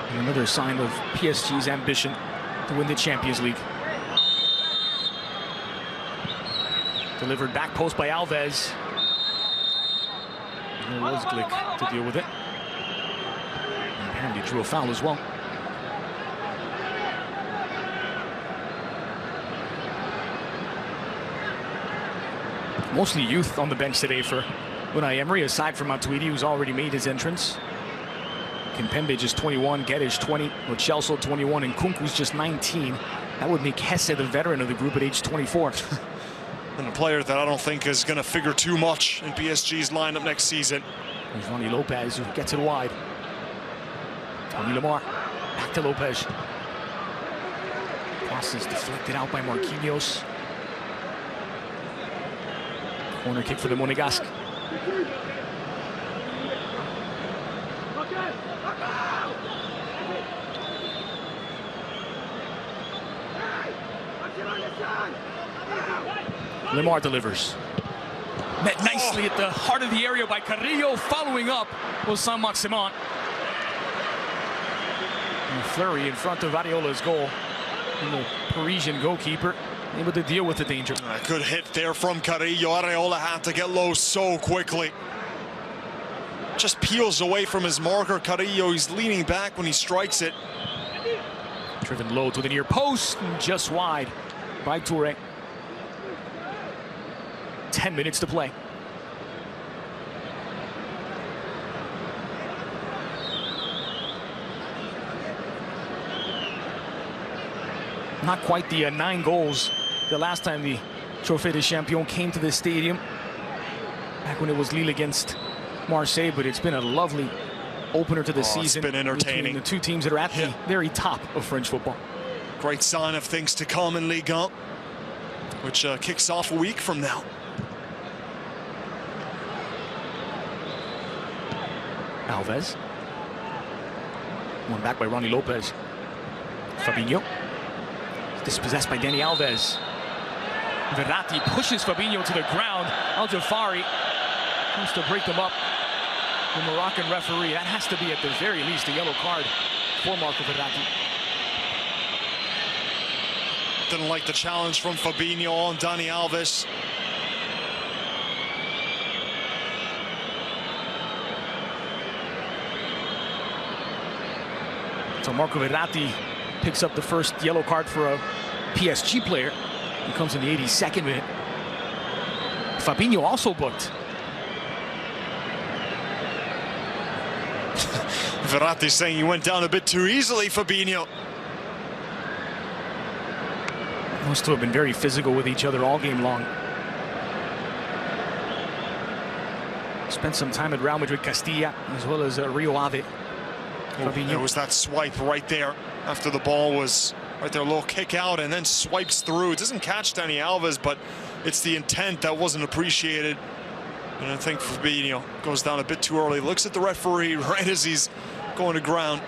And another sign of PSG's ambition to win the Champions League. Delivered back post by Alves. And there was Glick to deal with it. And apparently drew a foul as well. Mostly youth on the bench today for Unai Emery, aside from Matuidi, who's already made his entrance. Kimpembe just 21, Guedes 20, Lo Celso 21, and Kunku's just 19. That would make Hesse the veteran of the group at age 24. And a player that I don't think is going to figure too much in PSG's lineup next season. There's Ronnie Lopez, who gets it wide. Tony Lamar, back to Lopez. Pass is deflected out by Marquinhos. Corner kick for the Monegasque. Lemar delivers. Met nicely at the heart of the area by Carrillo. Following up was Saint-Maximin. Fleury in front of Ariola's goal. And the Parisian goalkeeper able to deal with the danger. A good hit there from Carrillo. Areola had to get low so quickly. Just peels away from his marker. Carrillo, he's leaning back when he strikes it. Driven low to the near post and just wide by Touré. 10 minutes to play. Not quite the 9 goals the last time the Trophée des Champions came to this stadium, back when it was Lille against Marseille, but it's been a lovely opener to the season. It's been entertaining. Between the two teams that are at the very top of French football. Great sign of things to come in Ligue 1, which kicks off a week from now. Alves. One back by Ronnie Lopez. Fabinho. Dispossessed by Dani Alves. Verratti pushes Fabinho to the ground. Al Jafari comes to break them up. The Moroccan referee. That has to be at the very least a yellow card for Marco Verratti. Didn't like the challenge from Fabinho on Dani Alves. So Marco Verratti picks up the first yellow card for a PSG player. He comes in the 82nd minute. Fabinho also booked. Verratti saying he went down a bit too easily, Fabinho. Must have been very physical with each other all game long. Spent some time at Real Madrid Castilla as well as Rio Ave. There was that swipe right there after the ball was right there, a little kick out and then swipes through. It doesn't catch Dani Alves, but it's the intent that wasn't appreciated. And I think Fabinho goes down a bit too early. Looks at the referee right as he's going to ground.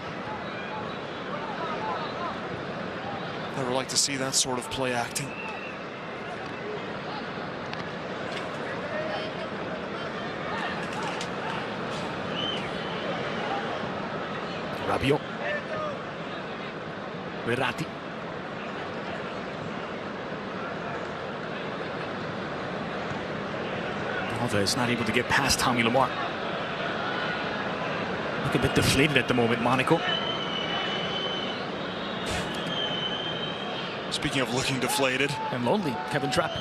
Never like to see that sort of play acting. Rabiot. Verratti. Alves not able to get past Tommy Lamar. Look a bit deflated at the moment, Monaco. Speaking of looking deflated. And lonely, Kevin Trapp.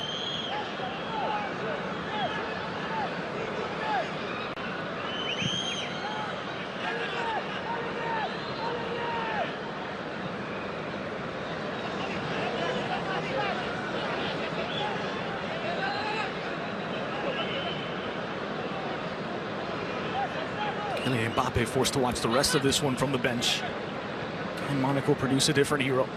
Mbappe forced to watch the rest of this one from the bench. Can Monaco produce a different hero?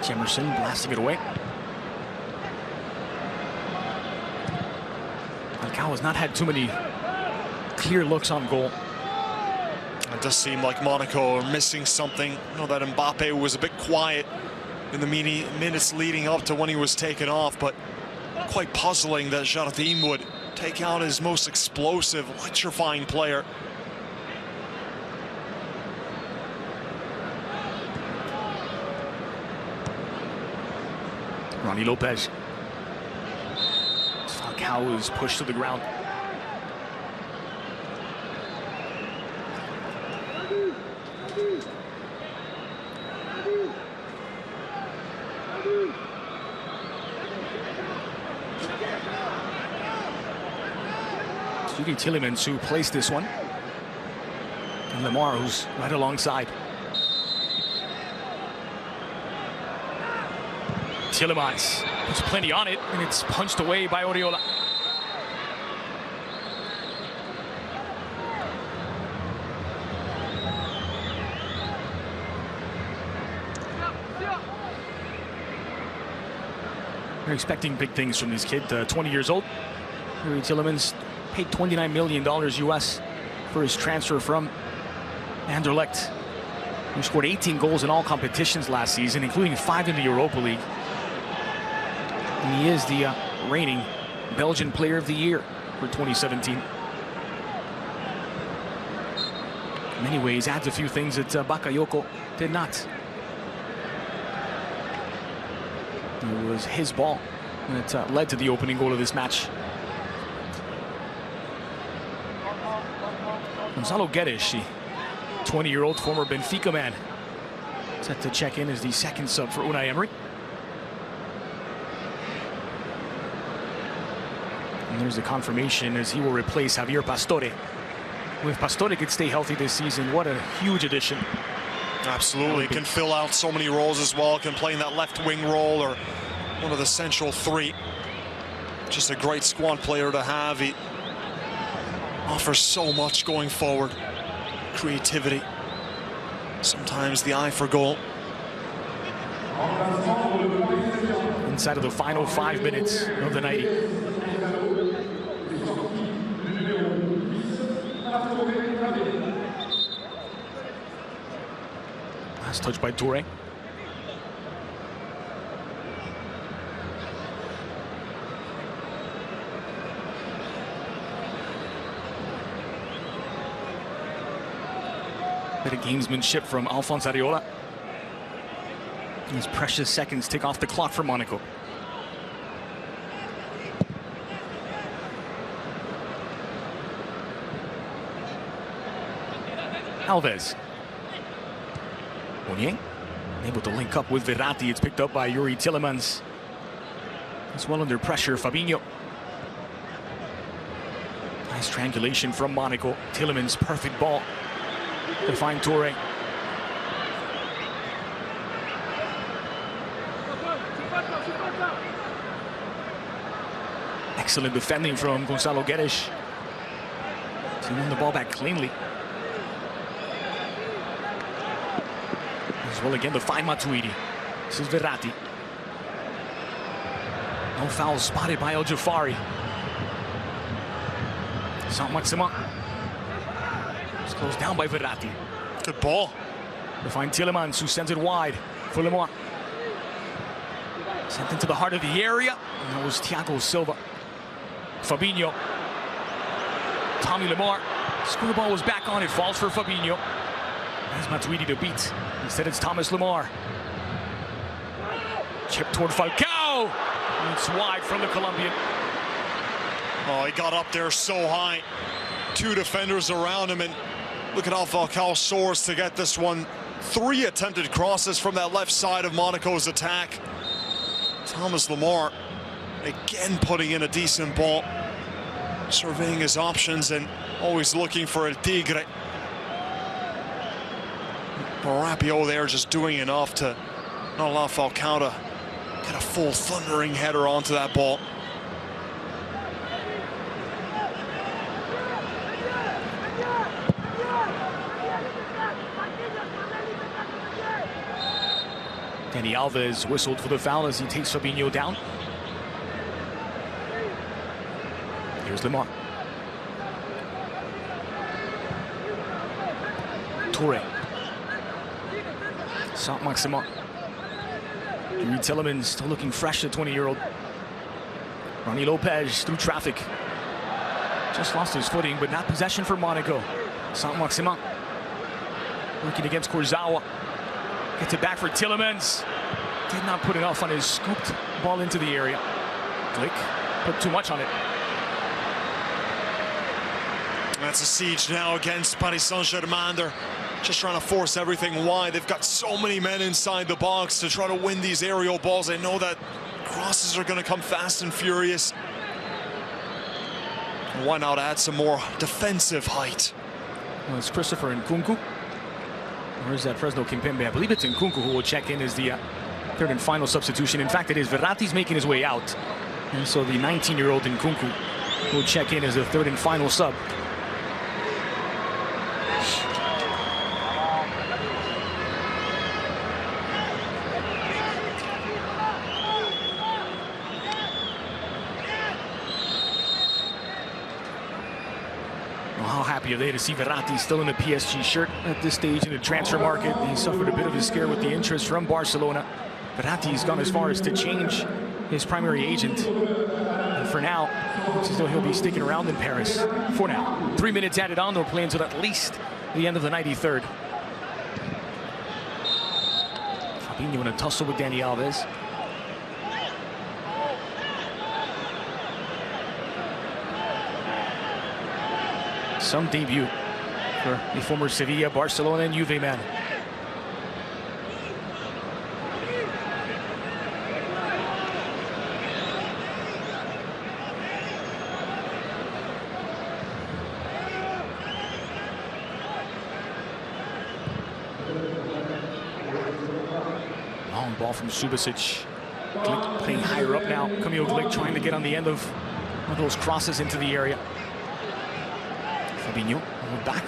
Jemerson blasting it away. Falcao has not had too many clear looks on goal. It does seem like Monaco are missing something. I know that Mbappe was a bit quiet in the minutes leading up to when he was taken off, but quite puzzling that Jardim would take out his most explosive, electrifying player. Ronnie Lopez. Falcao is pushed to the ground. Judy Tielemans who placed this one. And Lemar who's right alongside. Tielemans puts plenty on it, and it's punched away by Oriola. We're expecting big things from this kid, 20 years old. Yuri Tielemans paid $29 million US for his transfer from Anderlecht. He scored 18 goals in all competitions last season, including 5 in the Europa League. And he is the reigning Belgian Player of the Year for 2017. In many ways, adds a few things that Bakayoko did not. It was his ball that led to the opening goal of this match. Gonzalo Guedes, the 20-year-old former Benfica man, set to check in as the second sub for Unai Emery. And there's the confirmation as he will replace Javier Pastore. If Pastore could stay healthy this season, what a huge addition. Absolutely, can fill out so many roles as well, can play in that left wing role or one of the central three. Just a great squad player to have. He offers so much going forward. Creativity, sometimes the eye for goal. Inside of the final 5 minutes of the 90. Last touch by Toure. Bit of gamesmanship from Alphonse Areola. These precious seconds tick off the clock for Monaco. Alves. Mounier able to link up with Verratti. It's picked up by Yuri Tielemans. As well under pressure, Fabinho. Nice triangulation from Monaco. Tielemans' perfect ball to find Toure. Excellent defending from Gonzalo Guedes. He won the ball back cleanly. As well again to find Matuidi. This is Verratti. No foul spotted by El Jafari. Saint-Maximin. It's closed down by Verratti. Good ball. To find Tielemans, who sends it wide for Lemar. Sent into the heart of the area. And that was Thiago Silva. Fabinho. Tommy Lemar. Square ball was back on. It falls for Fabinho. There's Matuidi to beat. Instead, it's Thomas Lemar. Chip toward Falcao. And it's wide from the Colombian. Oh, he got up there so high. 2 defenders around him, and look at how Falcao soars to get this one. 3 attempted crosses from that left side of Monaco's attack. Thomas Lemar again putting in a decent ball, surveying his options and always looking for El Tigre. Rapio there just doing enough to not allow Falcao to get a full thundering header onto that ball. Dani Alves whistled for the foul as he takes Fabinho down. Here's Lemar. Toure. Saint-Maximin. Yuri Tielemans still looking fresh, the 20-year-old. Ronnie Lopez through traffic. Just lost his footing, but not possession for Monaco. Saint-Maximin working against Kurzawa. Gets it back for Tielemans. Did not put enough on his scooped ball into the area. Glick put too much on it. That's a siege now against Paris Saint-Germain. They're just trying to force everything wide. They've got so many men inside the box to try to win these aerial balls. They know that crosses are going to come fast and furious. And why not add some more defensive height? Well, it's Christopher Nkunku. Or is that Fresno Kimpembe? I believe it's Nkunku who will check in as the third and final substitution. In fact, it is Verratti's making his way out. And so the 19-year-old Nkunku will check in as the third and final sub. How happy are they to see Verratti still in a PSG shirt at this stage in the transfer market? He suffered a bit of a scare with the interest from Barcelona. Verratti's gone as far as to change his primary agent. And for now, looks as though he'll be sticking around in Paris. For now. 3 minutes added on, they'll play until at least the end of the 93rd. Fabinho in a tussle with Dani Alves. Some debut for the former Sevilla, Barcelona, and Juve man. Long ball from Subasic. Glick playing higher up now. Camille Glick trying to get on the end of one of those crosses into the area. Fabinho back,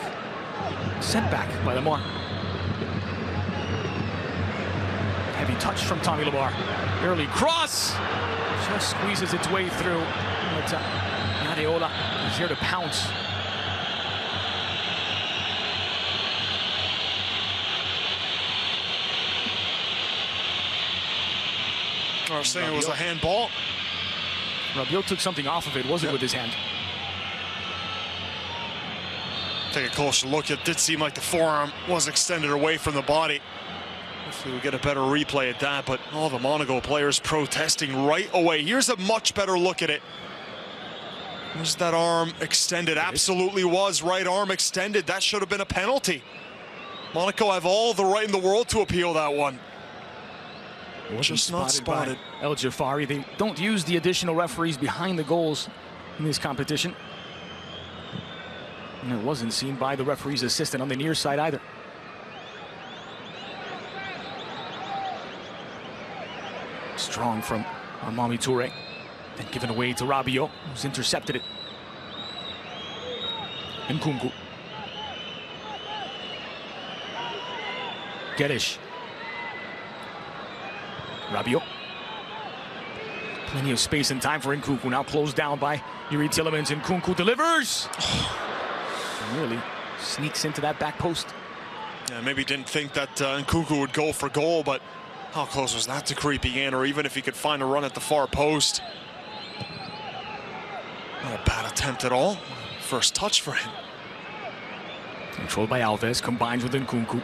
sent back by Lemar. Heavy touch from Tommy Lemar. Early cross, just squeezes its way through. But Adeola is here to pounce. I was saying it was a handball. Rabiot took something off of it, was it with his hand? Take a closer look. It did seem like the forearm was extended away from the body. Hopefully we'll get a better replay at that, but all the Monaco players protesting right away. Here's a much better look at it. Was that arm extended? Absolutely was. Right arm extended. That should have been a penalty. Monaco have all the right in the world to appeal that one. Just not spotted. El Jafari. They don't use the additional referees behind the goals in this competition. And it wasn't seen by the referee's assistant on the near side either. Strong from Mami Toure. Then given away to Rabiot, who's intercepted it. Nkunku. Guedes. Rabiot. Plenty of space and time for Nkunku. Now closed down by Yuri Tielemans. Nkunku delivers. Really sneaks into that back post. Yeah, maybe didn't think that Nkunku would go for goal, but how close was that to creeping in, or even if he could find a run at the far post? Not a bad attempt at all. First touch for him. Controlled by Alves, combines with Nkunku.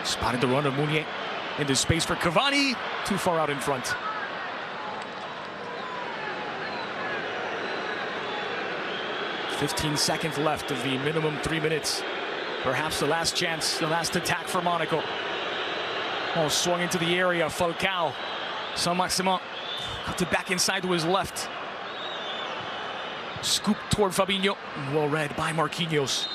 Spotted the run of Meunier. Into space for Cavani. Too far out in front. "15 seconds left of the minimum 3 minutes. Perhaps the last chance, the last attack for Monaco. Oh, swung into the area. Falcao. Saint-Maximin cut it back inside to his left. Scoop toward Fabinho. Well read by Marquinhos.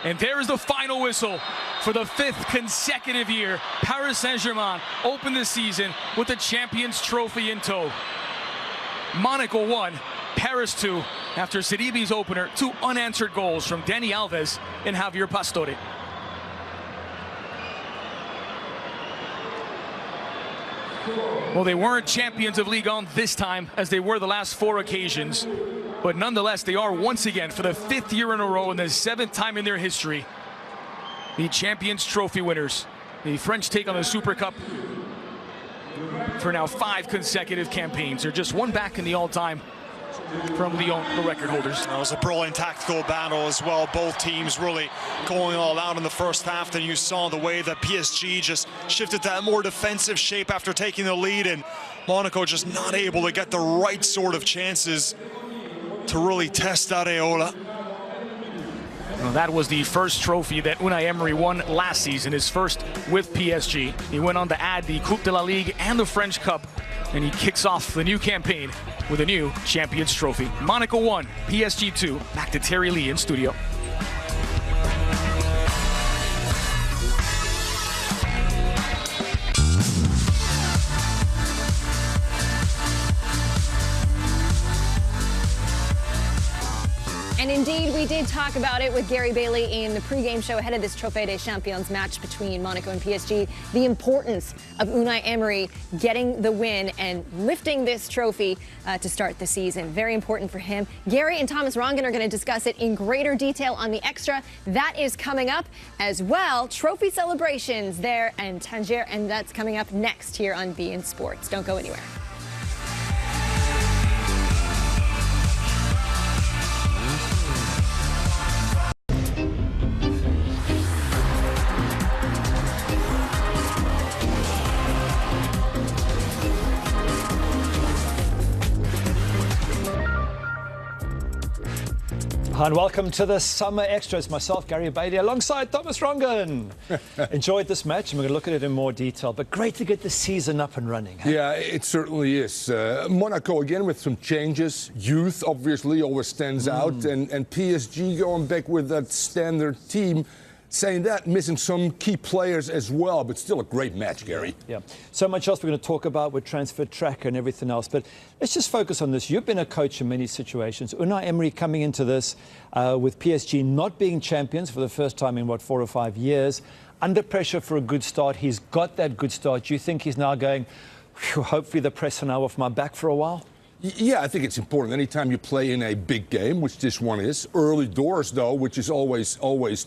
And there is the final whistle. For the 5th consecutive year, Paris Saint-Germain opened the season with the Champions Trophy in tow. Monaco 1, Paris 2, after Sidibe's opener, 2 unanswered goals from Dani Alves and Javier Pastore. Well, they weren't champions of Ligue 1 this time, as they were the last 4 occasions. But nonetheless, they are once again, for the 5th year in a row and the 7th time in their history, the Champions Trophy winners. The French take on the Super Cup for now 5 consecutive campaigns. They're just one back in the all-time from Lyon, the record holders. That was a brilliant tactical battle as well. Both teams really going all out in the first half. Then you saw the way that PSG just shifted to that more defensive shape after taking the lead, and Monaco just not able to get the right sort of chances to really test Areola. Well, that was the first trophy that Unai Emery won last season, his first with PSG. He went on to add the Coupe de la Ligue and the French Cup, and he kicks off the new campaign with a new Champions Trophy. Monaco 1, PSG 2. Back to Terry Lee in studio. And indeed, we did talk about it with Gary Bailey in the pregame show ahead of this Trophée des Champions match between Monaco and PSG. The importance of Unai Emery getting the win and lifting this trophy to start the season. Very important for him. Gary and Thomas Rongen are going to discuss it in greater detail on the Extra. That is coming up as well. Trophy celebrations there in Tangier, and that's coming up next here on beIN Sports. Don't go anywhere. Hi, and welcome to the Summer Extra. It's myself, Gary Bailey, alongside Thomas Rongen. Enjoyed this match, and we're going to look at it in more detail. But great to get the season up and running. Huh? Yeah, it certainly is. Monaco, again, with some changes. Youth, obviously, always stands out. And PSG going back with that standard team. Saying that, missing some key players as well, but still a great match, Gary. Yeah. So much else we're going to talk about with Transfer Tracker and everything else. But let's just focus on this. You've been a coach in many situations. Unai Emery coming into this with PSG not being champions for the first time in, 4 or 5 years. Under pressure for a good start. He's got that good start. Do you think he's now going, hopefully the press are now off my back for a while? Yeah, I think it's important. Anytime you play in a big game, which this one is, early doors though, which is always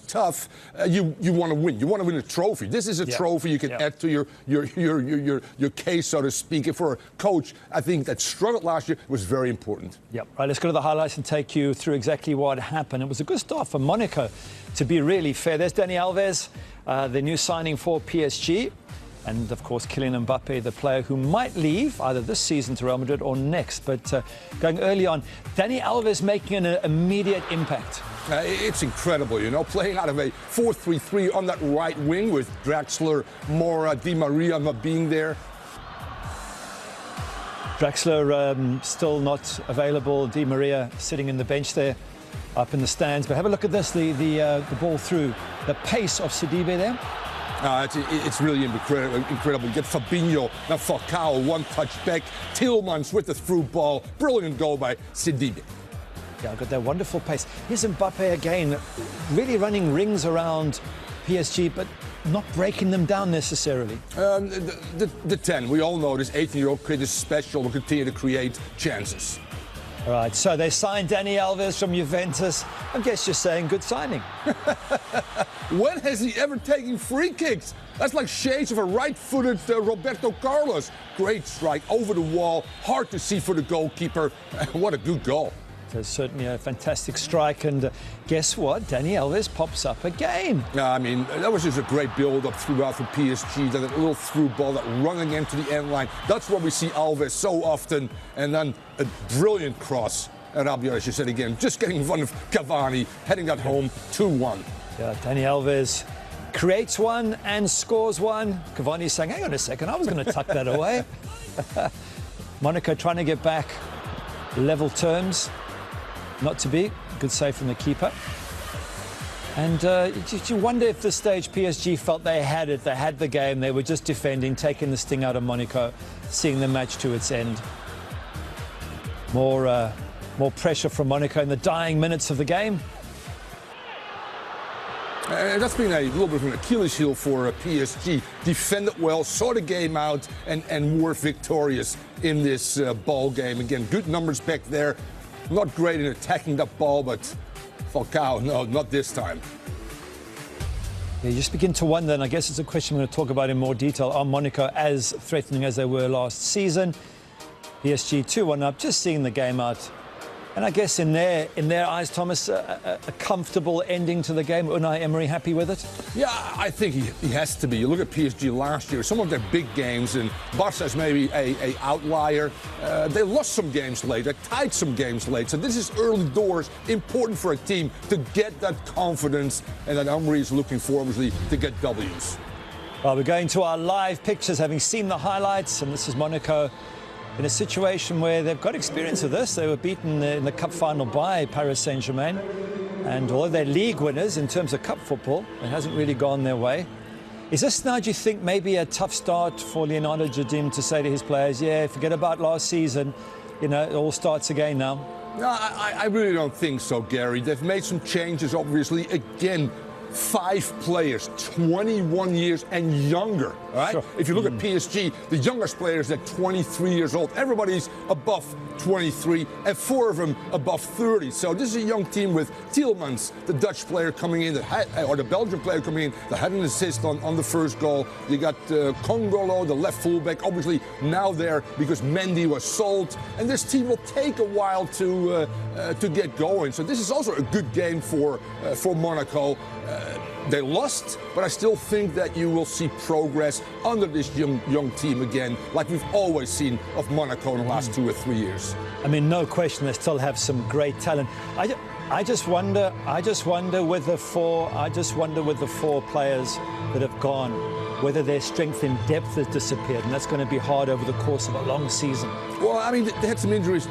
tough, you want to win. You want to win a trophy. This is a trophy you can add to your case, so to speak. And for a coach, I think that struggled last year was very important. Yep. Right, let's go to the highlights and take you through exactly what happened. It was a good start for Monaco, to be really fair. There's Dani Alves, the new signing for PSG. And, of course, Kylian Mbappe, the player who might leave either this season to Real Madrid or next. But going early on, Dani Alves making an immediate impact. It's incredible, you know, playing out of a 4-3-3 on that right wing with Draxler, Mora, Di Maria not being there. Draxler still not available. Di Maria sitting in the bench there, up in the stands. But have a look at this, the ball through. The pace of Sidibe there. It's really incredible. You get Fabinho, now Falcao, one touch back. Tillmans with the through ball. Brilliant goal by Sidibe. Yeah, got that wonderful pace. Here's Mbappe again, really running rings around PSG, but not breaking them down necessarily. The 10, we all know this 18-year-old kid is special, will continue to create chances. All right, so they signed Dani Alves from Juventus. I guess you're saying good signing. When has he ever taken free kicks? That's like shades of a right-footed Roberto Carlos. Great strike over the wall, hard to see for the goalkeeper. What a good goal. It's certainly a fantastic strike, and guess what? Dani Alves pops up again. I mean, that was just a great build-up throughout for PSG, that little through ball, that running into the end line. That's what we see Alves so often, and then a brilliant cross. And Rabiot, as you said again, just getting in front of Cavani, heading that home 2-1. Yeah, Dani Alves creates one and scores one. Cavani saying, hang on a second, I was going to tuck that away. Monaco trying to get back level terms. Not to be. Good save from the keeper. And you wonder if this stage PSG felt they had it. They had the game. They were just defending, taking the sting out of Monaco, seeing the match to its end. More pressure from Monaco in the dying minutes of the game. And that's been a little bit of an Achilles heel for PSG. Defended well, saw the game out, and were victorious in this ball game. Again, good numbers back there. Not great in attacking that ball, but Falcao, no, not this time. Yeah, you just begin to wonder, and I guess it's a question we're going to talk about in more detail. Are Monaco as threatening as they were last season? PSG 2-1 up, just seeing the game out. And I guess in their eyes, Thomas, a comfortable ending to the game. Unai Emery happy with it? Yeah, I think he has to be. You look at PSG last year, some of their big games, and Barca's maybe a outlier. They lost some games late, they tied some games late. So this is early doors, important for a team to get that confidence, and that Emery is looking for, obviously, to get W's. Well, we're going to our live pictures, having seen the highlights, and this is Monaco in a situation where they've got experience of this. They were beaten in the cup final by Paris Saint-Germain, and although they're league winners in terms of cup football, it hasn't really gone their way. Is this now, do you think, maybe a tough start for Leonardo Jardim to say to his players, yeah, forget about last season, you know, it all starts again now? No, I really don't think so, Gary. They've made some changes, obviously. Again, 5 players, 21 years and younger. All right? Sure. If you look at PSG, the youngest players are 23 years old. Everybody's above 23, and 4 of them above 30. So this is a young team with Tielemans, the Dutch player coming in, or the Belgian player coming in, that had an assist on the first goal. You got Kongolo, the left fullback, obviously now there because Mendy was sold. And this team will take a while to get going. So this is also a good game for Monaco. They lost, but I still think that you will see progress under this young team again, like we've always seen of Monaco in the last 2 or 3 years. I mean, no question, they still have some great talent. I just wonder with the 4 players that have gone, whether their strength in depth has disappeared, and that's going to be hard over the course of a long season. Well, I mean, they had some injuries.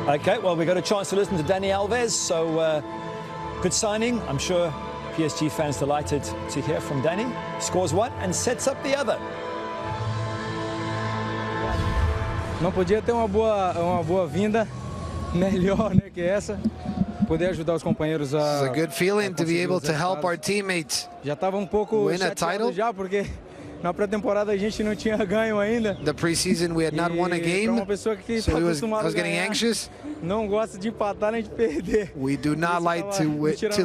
Okay, well, we got a chance to listen to Dani Alves, so good signing. I'm sure PSG fans delighted to hear from Dani. Scores one and sets up the other. Não podia ter uma boa vinda melhor, né, que essa. Poder ajudar os companheiros a. It's a good feeling to be able to help our teammates Já tava pouco win a title. Já porque na pré-temporada a gente não tinha ganho ainda. The preseason we had not won a game, uma pessoa que so tá I was acostumado a getting ganhar, anxious. Não gosta de empatar nem de perder. We do not like to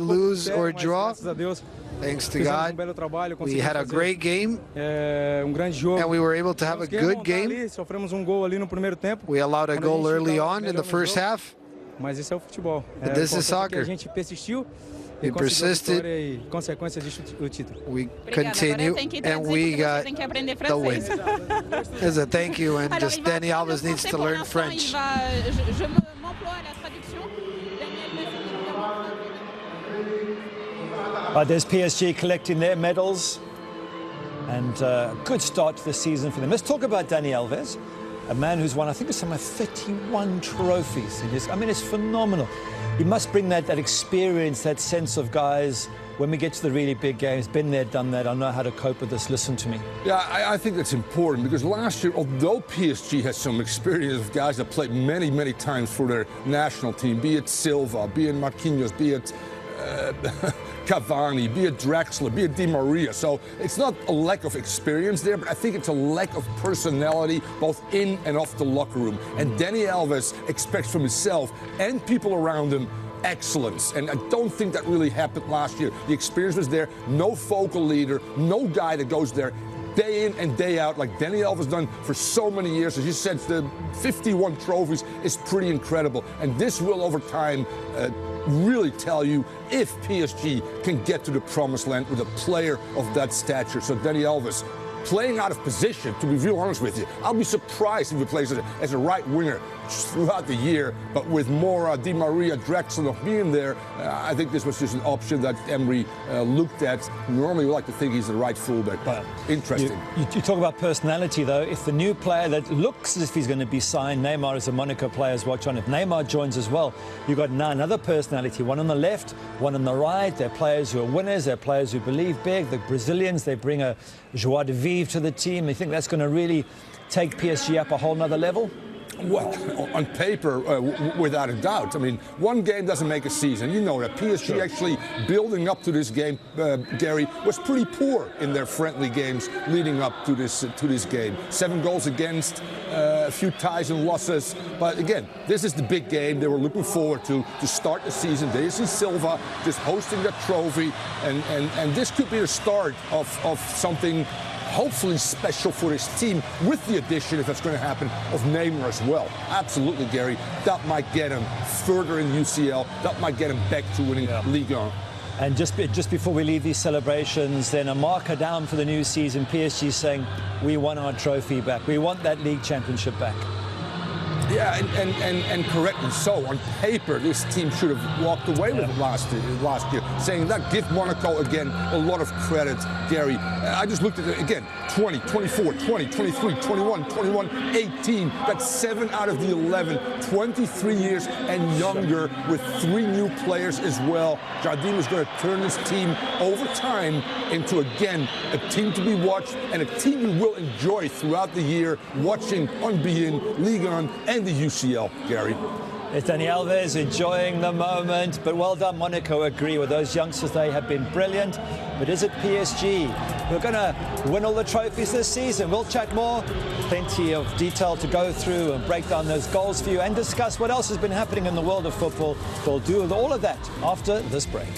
lose or draw. Graças a Deus. Thanks to God, trabalho, we had a great game, grande jogo. and we were able to have a good game. Sofremos gol ali no primeiro tempo. We allowed a goal early on in the first half. Mas isso é o futebol. But this is soccer. A gente persistiu. We persisted, we continue, and we got the win. As a thank you, and just Dani Alves needs to learn French. There's PSG collecting their medals, and a good start to the season for them. Let's talk about Dani Alves, a man who's won, I think it's something like 31 trophies in his. I mean, it's phenomenal. He must bring that experience, that sense of, guys, when we get to the really big games, been there, done that, I know how to cope with this, listen to me. Yeah, I think that's important because last year, although PSG has some experience of guys that played many, many times for their national team, be it Silva, be it Marquinhos, be it Cavani, be it Draxler, be it Di Maria. So it's not a lack of experience there, but I think it's a lack of personality both in and off the locker room. And Dani Alves expects from himself and people around him excellence. And I don't think that really happened last year. The experience was there, no focal leader, no guy that goes there day in and day out like Dani Alves done for so many years. As you said, the 51 trophies is pretty incredible. And this will, over time, really tell you if PSG can get to the promised land with a player of that stature. So Dani Alves, playing out of position, to be real honest with you, I'll be surprised if he plays as a right winger throughout the year, but with more Di Maria, Draxler not being there, I think this was just an option that Emery looked at. Normally we like to think he's the right fullback, but interesting. You talk about personality, though. If the new player that looks as if he's going to be signed, Neymar is a Monaco player's watch on. If Neymar joins as well, you've got now another personality, one on the left, one on the right. They're players who are winners, they're players who believe big. The Brazilians, they bring a joie de vivre to the team. You think that's going to really take PSG up a whole nother level? Well, on paper, without a doubt. I mean, one game doesn't make a season. You know that. PSG actually building up to this game, Gary, was pretty poor in their friendly games leading up to this game. 7 goals against, a few ties and losses. But again, this is the big game they were looking forward to start the season. Daisy Silva just hosting that trophy, and this could be the start of something hopefully special for his team, with the addition, if that's going to happen, of Neymar as well. Absolutely, Gary. That might get him further in UCL. That might get him back to winning Ligue 1. And just before we leave these celebrations, then a marker down for the new season. PSG saying, we want our trophy back. We want that league championship back. Yeah, and correctly so. On paper, this team should have walked away with it last year. Saying that, give Monaco, again, a lot of credit, Gary. I just looked at it again. 20, 24, 20, 23, 21, 21, 18. That's 7 out of the 11. 23 years and younger, with 3 new players as well. Jardim is going to turn this team over time into, again, a team to be watched and a team you will enjoy throughout the year, watching on beIN, Ligue 1, and the UCL, Gary. It's Dani Alves enjoying the moment, but well done, Monaco. Agree with those youngsters, they have been brilliant. But is it PSG who are going to win all the trophies this season? We'll chat more. Plenty of detail to go through and break down those goals for you and discuss what else has been happening in the world of football. We'll do all of that after this break.